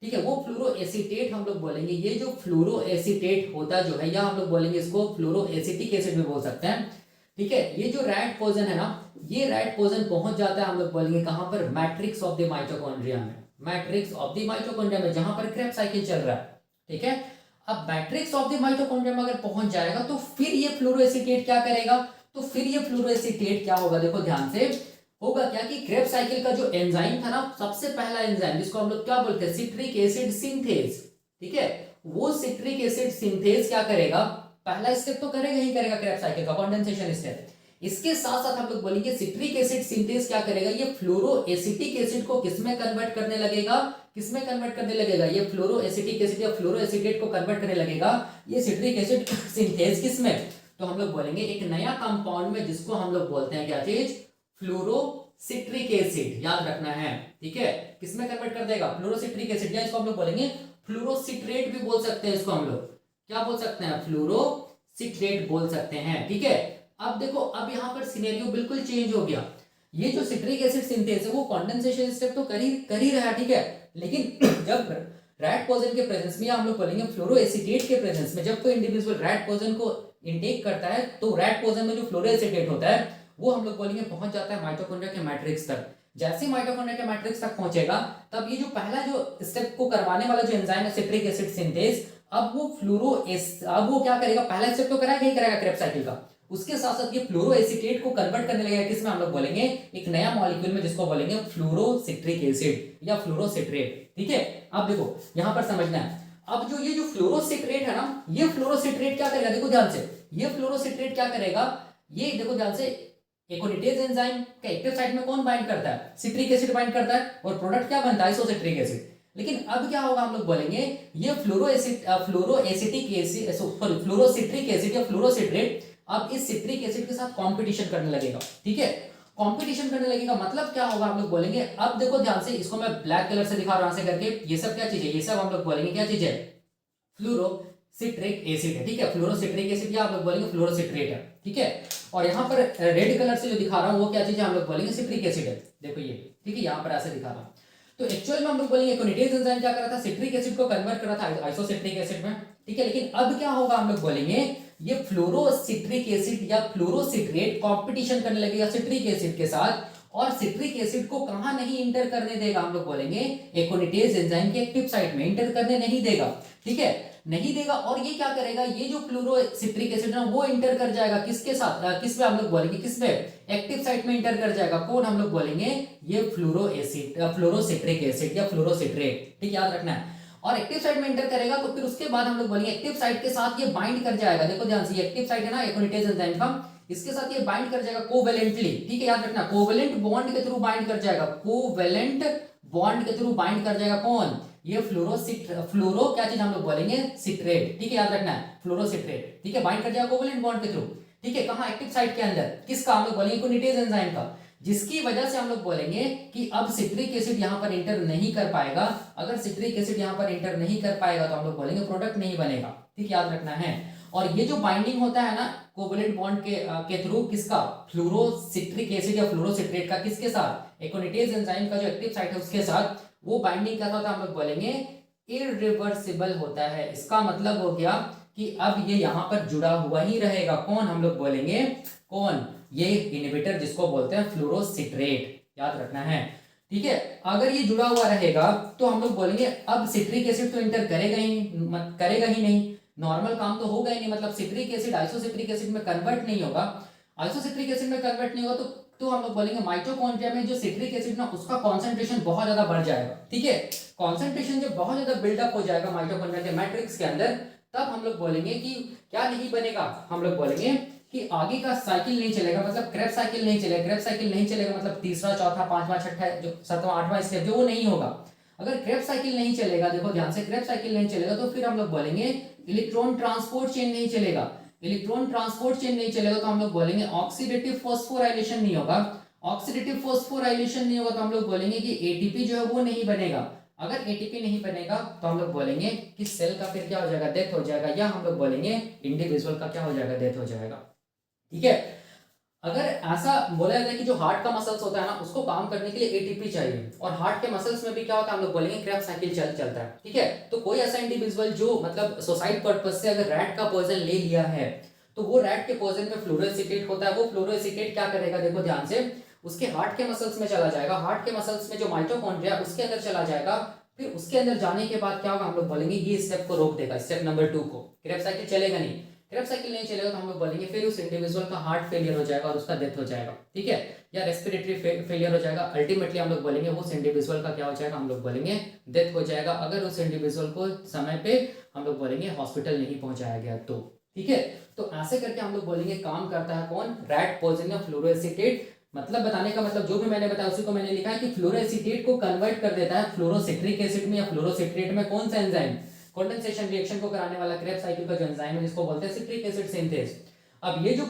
ठीक है, वो फ्लोरोएसिटेट हम लोग बोलेंगे, ये जो फ्लोरोएसिटेट होता जो है, या हम लोग बोलेंगे इसको फ्लोरोएसिटिक एसिड भी बोल सकते हैं। ठीक है, ये जो रैट पॉइजन है ना, ये रैट पॉइजन पहुंच जाता है, हम लोग बोलेंगे कहां पर, मैट्रिक्स ऑफ द माइटोकॉन्ड्रिया में, मैट्रिक्स ऑफ द माइटोकॉन्ड्रिया में, जहां पर क्रेब्स साइकिल चल रहा है। ठीक है, अब मैट्रिक्स ऑफ द माइटोकॉन्ड्रिया में अगर पहुंच जाएगा तो फिर ये फ्लोरोएसिटेट क्या करेगा, तो फिर ये फ्लोरोएसिटेट क्या होगा, देखो ध्यान से, होगा क्या कि क्रेब्स साइकिल का जो एंजाइम था ना, सबसे पहला एंजाइम जिसको हम लोग क्या बोलते हैं, सिट्रिक एसिड सिंथेज। ठीक है, वो सिट्रिक एसिड सिंथेज क्या करेगा, पहला स्टेप तो करेगा ही करेगा क्रेब्स साइकिल का, कंडेंसेशन स्टेप। इसके साथ साथ हम लोग बोलेंगे सिट्रिक एसिड सिंथेज क्या करेगा, ये फ्लोरोएसिटिक एसिड को किसमें कन्वर्ट करने लगेगा, किसमें कन्वर्ट करने लगेगा, ये फ्लोरोएसिटिक एसिड या फ्लोरोएसिटेट को कन्वर्ट करने लगेगा ये सिट्रिक एसिड सिंथेज किसमें, तो हम लोग बोलेंगे एक नया कंपाउंड में, जिसको हम लोग बोलते हैं क्या चीज, फ्लोरोसिट्रिक एसिड, याद रखना है। ठीक है, किसमें कन्वर्ट कर देगा, फ्लोरोसिट्रिक एसिड, या इसको हम लोग बोलेंगे फ्लोरोसिट्रेट भी बोल सकते हैं, इसको हम लोग क्या बोल सकते हैं, फ्लोरोसिट्रेट बोल सकते हैं। ठीक है, अब देखो, अब यहाँ पर सिनेरियो बिल्कुल चेंज हो गया, ये जो सिट्रिक एसिड सिंथेस है वो कंडेंसेशन स्टेप तो कर ही रहा है। ठीक है, लेकिन जब रैट पॉइजन के प्रेजेंस में, या हम लोग बोलेंगे फ्लोरोएसिटेट के प्रेजेंस में, जब कोई इंडिविजुअल रैट पॉइजन को इनटेक करता है तो रैट पॉइजन में जो फ्लोरोएसिटेट होता है वो हम लोग बोलेंगे पहुंच जाता है माइटोकॉन्ड्रिया के मैट्रिक्स तक। जैसे माइटोकॉन्ड्रिया के मैट्रिक्स तक पहुंचेगा, तब ये जो पहला जो स्टेप को करवाने वाला जो एंजाइम है सिट्रिक एसिड सिंथेस, अब वो क्या करेगा, पहला स्टेप तो कराएगा ही कराएगा क्रेब्स साइकिल का, उसके साथ साथ ये फ्लोरोएसिटेट को कन्वर्ट करने लगेगा किसमें, हम लोग बोलेंगे एक नया मॉलिक्यूल में, जिसको बोलेंगे फ्लोरोसिट्रिक एसिड या फ्लोरोसिट्रेट। ठीक है, अब देखो यहां पर समझना है, अब जो ये जो फ्लोरोसिट्रेट है ना, ये फ्लोरोसिट्रेट क्या करेगा, देखो ध्यान से, ये फ्लोरोसिट्रेट क्या करेगा, ये देखो ध्यान से, एकोनिटेज एंजाइम के एक्टिव साइट में कौन बाइंड करता है, सिट्रिक एसिड बाइंड करता है, और प्रोडक्ट क्या बनता है, आइसोसिट्रिक एसिड। लेकिन अब क्या होगा, हम लोग बोलेंगे ये फ्लोरोएसिटिक एसिड, सॉरी फ्लोरोसिट्रिक एसिड या फ्लोरोसिट्रेट अब इस सिट्रिक एसिड के साथ कंपटीशन करने लगेगा। ठीक है, कंपटीशन करने लगेगा मतलब क्या होगा, हम लोग बोलेंगे, अब देखो ध्यान से, इसको मैं ब्लैक कलर से दिखा रहा हूं ऐसे करके, ये सब क्या चीज है, ये सब हम लोग बोलेंगे क्या चीज है, फ्लोरोसिट्रिक एसिड है। ठीक है, फ्लोरोसिट्रिक एसिड या आप लोग बोलेंगे फ्लोरोसिट्रेट है। ठीक है, और यहाँ पर रेड कलर से जो दिखा रहा हूँ वो क्या चीज है, हम लोग बोलेंगे सिट्रिक एसिड है, देखो ये। ठीक है, यहाँ पर ऐसे दिखा रहा हूँ, तो एक्चुअल में हम लोग बोलेंगे एकोनिटेज एंजाइम क्या कर रहा था, सिट्रिक एसिड को कन्वर्ट कर रहा था आइसोसिट्रिक एसिड में। ठीक है, लेकिन अब क्या होगा, हम लोग बोलेंगे ये फ्लोरोसिट्रिक एसिड या फ्लोरोसिट्रेट कंपटीशन करने लगेगा सिट्रिक एसिड के साथ, और सिट्रिक एसिड को कहां नहीं इंटर करने देगा, हम लोग बोलेंगे एकोनिटेज एंजाइम के एक्टिव साइट में इंटर करने नहीं देगा। ठीक है, नहीं देगा, और ये क्या करेगा, ये जो फ्लोरोसिट्रिक एसिड है वो इंटर कर जाएगा किसके साथ, किस पे हम लोग बोलेंगे, किस पे, एक्टिव साइट में इंटर कर जाएगा, कौन, हम लोग बोलेंगे ये फ्लोरोसिट्रिक एसिड या फ्लोरोसिट्रेट। ठीक, याद रखना है, और एक्टिव साइट में इंटर करेगा तो फिर उसके बाद हम लोग बोलेंगे एक्टिव साइट के साथ ये बाइंड कर जाएगा, देखो ध्यान से, ये एक्टिव साइट है ना एकोनिटेज एंजाइम का, इसके साथ ये बाइंड कर जाएगा कोवेलेंटली। ठीक है, याद रखना, कोवेलेंट बॉन्ड के थ्रू बाइंड कर जाएगा, कोवेलेंट बॉन्ड के थ्रू बाइंड कर जाएगा, कौन, ये फ्लोरो क्या चीज हम लोग बोलेंगे, सिट्रेट। ठीक है, याद रखना है, फ्लोरोसिट्रेट। ठीक है, बाइंड कर जाएगा कोवेलेंट बॉन्ड के थ्रू। ठीक है, कहां, एक्टिव साइट के अंदर, किसका, हम लोग बोलेंगे एकोनिटेज एंजाइम का, जिसकी वजह से हम लोग बोलेंगे कि अब सिट्रिक एसिड यहां पर इंटर नहीं कर पाएगा। अगर सिट्रिक एसिड यहां पर इंटर नहीं कर पाएगा तो हम लोग बोलेंगे प्रोडक्ट नहीं बनेगा। ठीक, याद रखना है, और ये जो बाइंडिंग होता है ना कोवेलेंट बॉन्ड के थ्रू, किसका, फ्लोरोसिट्रिक एसिड या फ्लोरोसिट्रेट का, किसके साथ, एकोनिटेज एंजाइम का जो एक्टिव साइट है उसके साथ, वो बाइंडिंग क्या होता है, हम लोग बोलेंगे इरिवर्सिबल होता है। इसका मतलब हो गया कि अब ये यहां पर जुड़ा हुआ ही रहेगा, कौन, हम लोग बोलेंगे कौन, ये इनहिबिटर जिसको बोलते हैं फ्लोरोसिट्रेट, याद रखना है। ठीक है, अगर ये जुड़ा हुआ रहेगा तो हम लोग बोलेंगे अब सिट्रिक एसिड तो इंटर करेगा ही नहीं, नॉर्मल काम तो होगा ही नहीं, मतलब सिट्रिक एसिड आइसोसिट्रिक एसिड में कन्वर्ट नहीं होगा, आइसोसिट्रिक एसिड में कन्वर्ट नहीं होगा तो हम लोग बोलेंगे माइटोकॉन्ड्रिया में जो सिट्रिक एसिड ना उसका कॉन्सेंट्रेशन बहुत ज्यादा बढ़ जाएगा। ठीक है, कॉन्सेंट्रेशन जब बहुत ज्यादा बिल्डअप हो जाएगा माइटोकॉन्ड्रिया के मैट्रिक्स के अंदर, तब हम लोग बोलेंगे कि क्या नहीं बनेगा, हम लोग बोलेंगे कि आगे का साइकिल नहीं चलेगा, मतलब क्रेब्स साइकिल नहीं चलेगा, क्रेब्स साइकिल नहीं चलेगा, मतलब तीसरा चौथा पांचवा छठा जो सातवां आठवां स्टेप जो वो नहीं होगा। अगर क्रेब्स साइकिल नहीं चलेगा, देखो ध्यान से, क्रेब्स साइकिल नहीं चलेगा तो फिर हम लोग बोलेंगे इलेक्ट्रॉन ट्रांसपोर्ट चेन नहीं चलेगा, इलेक्ट्रॉन ट्रांसपोर्ट चेन नहीं चलेगा तो हम लोग बोलेंगे ऑक्सीडेटिव फॉस्फोराइलेशन नहीं होगा, ऑक्सीडेटिव फॉस्फोराइलेशन नहीं होगा तो हम लोग बोलेंगे कि एटीपी जो है वो नहीं बनेगा, अगर एटीपी नहीं बनेगा तो हम लोग बोलेंगे कि सेल का फिर क्या हो जाएगा, डेथ हो जाएगा, या हम लोग बोलेंगे इंडिविजुअल का क्या हो जाएगा, डेथ हो जाएगा। ठीक है। अगर ऐसा बोला जाता है कि जो हार्ट का मसल्स होता है ना, उसको काम करने के लिए एटीपी चाहिए, और हार्ट के मसल्स में भी क्या होता है, हम लोग बोलेंगे क्रेब्स साइकिल चलता है। ठीक है। तो कोई ऐसा इंडिविजुअल जो मतलब सुसाइड पर्पज से अगर रैट का पॉइजन ले लिया है, तो वो रैट के पॉइजन में फ्लोरोएसिटेट होता है, वो फ्लोरोएसिटेट क्या करेगा, देखो ध्यान से, उसके हार्ट के मसल्स में चला जाएगा, हार्ट के मसल्स में जो माइटोकॉन्ड्रिया उसके अंदर चला जाएगा, फिर उसके अंदर जाने के बाद क्या होगा, हम लोग बोलेंगे ये स्टेप को रोक देगा, स्टेप नंबर 2 को। क्रेब्स साइकिल चलेगा नहीं, क्रेब्स साइकिल नहीं चलेगा तो हम लोग बोलेंगे फिर उस इंडिविजुअल का हार्ट फेलियर हो जाएगा और उसका डेथ हो जाएगा। ठीक है। या रेस्पिरेटरी फेलियर हो जाएगा, अल्टीमेटली हम लोग बोलेंगे उस इंडिविजुअल का क्या हो जाएगा, हम लोग बोलेंगे डेथ हो जाएगा, अगर उस इंडिविजुअल को समय पे हम लोग बोलेंगे हॉस्पिटल नहीं पहुंचाया गया तो। ठीक है। तो ऐसे करके हम लोग बोलेंगे काम करता है कौन, रैट पॉइजन या फ्लोरोएसिटेट। मतलब बताने का मतलब जो भी मैंने बताया उसी को मैंने लिखा है कि फ्लोरोएसिटेट को कन्वर्ट कर देता है फ्लोरोसिट्रिक एसिड में या फ्लोरोसिट्रेट में। कौन सा एंजाइम, कंडेंसेशन रिएक्शन को कराने वाला क्रेब्स साइकिल का जो एंजाइम है जिसको बोलते हैं सिट्रिक एसिड सिंथेस। अब ये जो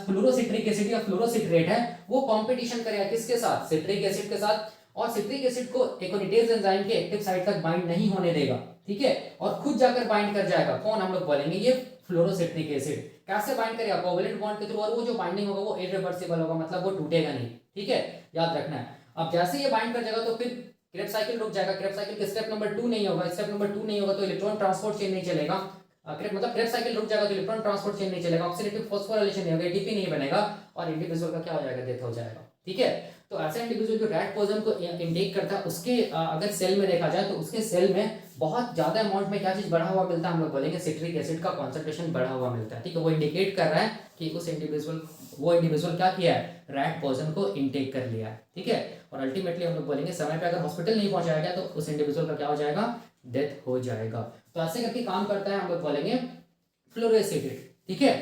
फ्लोरोसिट्रिक एसिड या फ्लोरोसिट्रेट है वो कंपटीशन करेगा किसके साथ, सिट्रिक एसिड के साथ, और सिट्रिक एसिड को एकोनिटेज एंजाइम के एक्टिव साइट तक बाइंड नहीं होने देगा। ठीक है। और खुद जाकर बाइंड कर जाएगा, कौन, हम लोग बोलेंगे ये फ्लोरोसिट्रिक एसिड। कैसे बाइंड करेगा, कोवैलेंट बॉन्ड के थ्रू, और वो जो बाइंडिंग होगा वो इरिवर्सिबल होगा, मतलब वो टूटेगा नहीं। ठीक है, याद रखना है। अब जैसे ये बाइंड कर जाएगा तो फिर क्रेब्स साइकिल रुक जाएगा, क्रेब्स साइकिल के स्टेप नंबर 2 नहीं होगा, स्टेप नंबर 2 नहीं होगा तो इलेक्ट्रॉन ट्रांसपोर्ट चेन नहीं चलेगा, मतलब क्रेब्स साइकिल रुक जाएगा तो इलेक्ट्रॉन ट्रांसपोर्ट चेन नहीं चलेगा, ऑक्सीडेटिव फॉस्फोराइलेशन नहीं होगा, एटीपी नहीं बनेगा, और इंडिविजुअल का क्या हो जाएगा, डेथ हो जाएगा। ठीक है। तो ऐसा इंडिविजुअल जो रैट पॉइजन को इंटेक करता है उसके अगर सेल में देखा जाए तो उसके सेल में बहुत ज्यादा अमाउंट में क्या चीज बढ़ा हुआ मिलता है, हम लोग बोलेंगे सिट्रिक एसिड का कॉन्सेंट्रेशन बढ़ा हुआ मिलता है। ठीक है। वो इंडिकेट कर रहा है कि उस इंडिविजुअल क्या किया है, रैट पॉइजन को इंटेक कर लिया है। ठीक है। और अल्टीमेटली हम लोग बोलेंगे समय पे अगर हॉस्पिटल नहीं पहुंचाया गया तो उस इंडिविजुअल का क्या हो जाएगा, डेथ हो जाएगा। तो ऐसे करके काम करता है, हम लोग बोलेंगे फ्लोरोएसिटेट। ठीक है।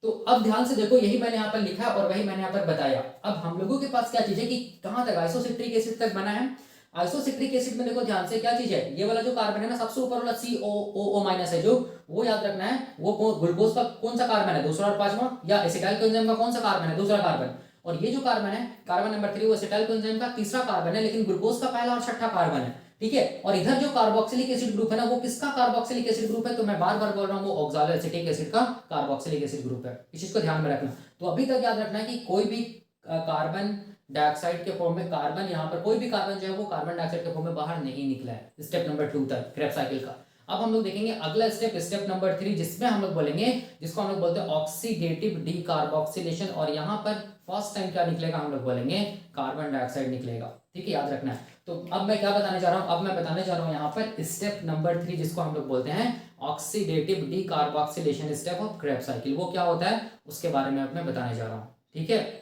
तो अब ध्यान से देखो, यही मैंने यहाँ पर लिखा और वही मैंने यहाँ पर बताया। अब हम लोगों के पास क्या चीज है कि कहां तक, आइसोसिट्रिक एसिड तक बना है। आइसोसिट्रिक एसिड में देखो ध्यान से क्या चीज है, ये वाला जो कार्बन है ना सबसे ऊपर वाला COO- है जो, वो याद रखना है, वो ग्लूकोज का कौन सा कार्बन है, दूसरा और पांचवा, या एसिटाइल कोएंजाइम का कौन सा कार्बन है, दूसरा कार्बन। और ये जो कार्बन है, कार्बन नंबर 3, वो एसिटाइल कोएंजाइम का तीसरा कार्बन है, लेकिन ग्लूकोज का पहला और छठा कार्बन है। ठीक है। और इधर जो कार्बोक्सिलिक एसिड ग्रुप है ना, वो किसका कार्बोक्सिलिक एसिड ग्रुप है, तो मैं बार बार बोल रहा हूँ वो ऑक्सालोएसिटिक एसिड का कार्बोक्सिलिक एसिड ग्रुप है। इस चीज को ध्यान में रखना। तो अभी तक याद रखना है कि कोई भी कार्बन डाइऑक्साइड के फॉर्म में, कार्बन यहाँ पर कोई भी कार्बन जो है वो कार्बन डाइऑक्साइड के फॉर्म में बाहर नहीं निकला है स्टेप नंबर 2 तक क्रेब्स साइकिल का। अब हम लोग देखेंगे अगला स्टेप, स्टेप नंबर 3, जिसमें हम लोग बोलेंगे, जिसको हम लोग बोलते हैं ऑक्सीडेटिव डीकार्बोक्सिलेशन, और यहाँ पर फर्स्ट टाइम क्या निकलेगा, हम लोग बोलेंगे कार्बन डाइऑक्साइड निकलेगा। ठीक है, याद रखना है। तो अब मैं क्या बताने जा रहा हूँ, अब मैं बताने जा रहा हूँ यहाँ पर स्टेप नंबर 3, जिसको हम लोग बोलते हैं oxidative decarboxylation step of Krebs cycle. वो क्या होता है उसके बारे में अब मैं बताने जा रहा हूँ। ठीक है।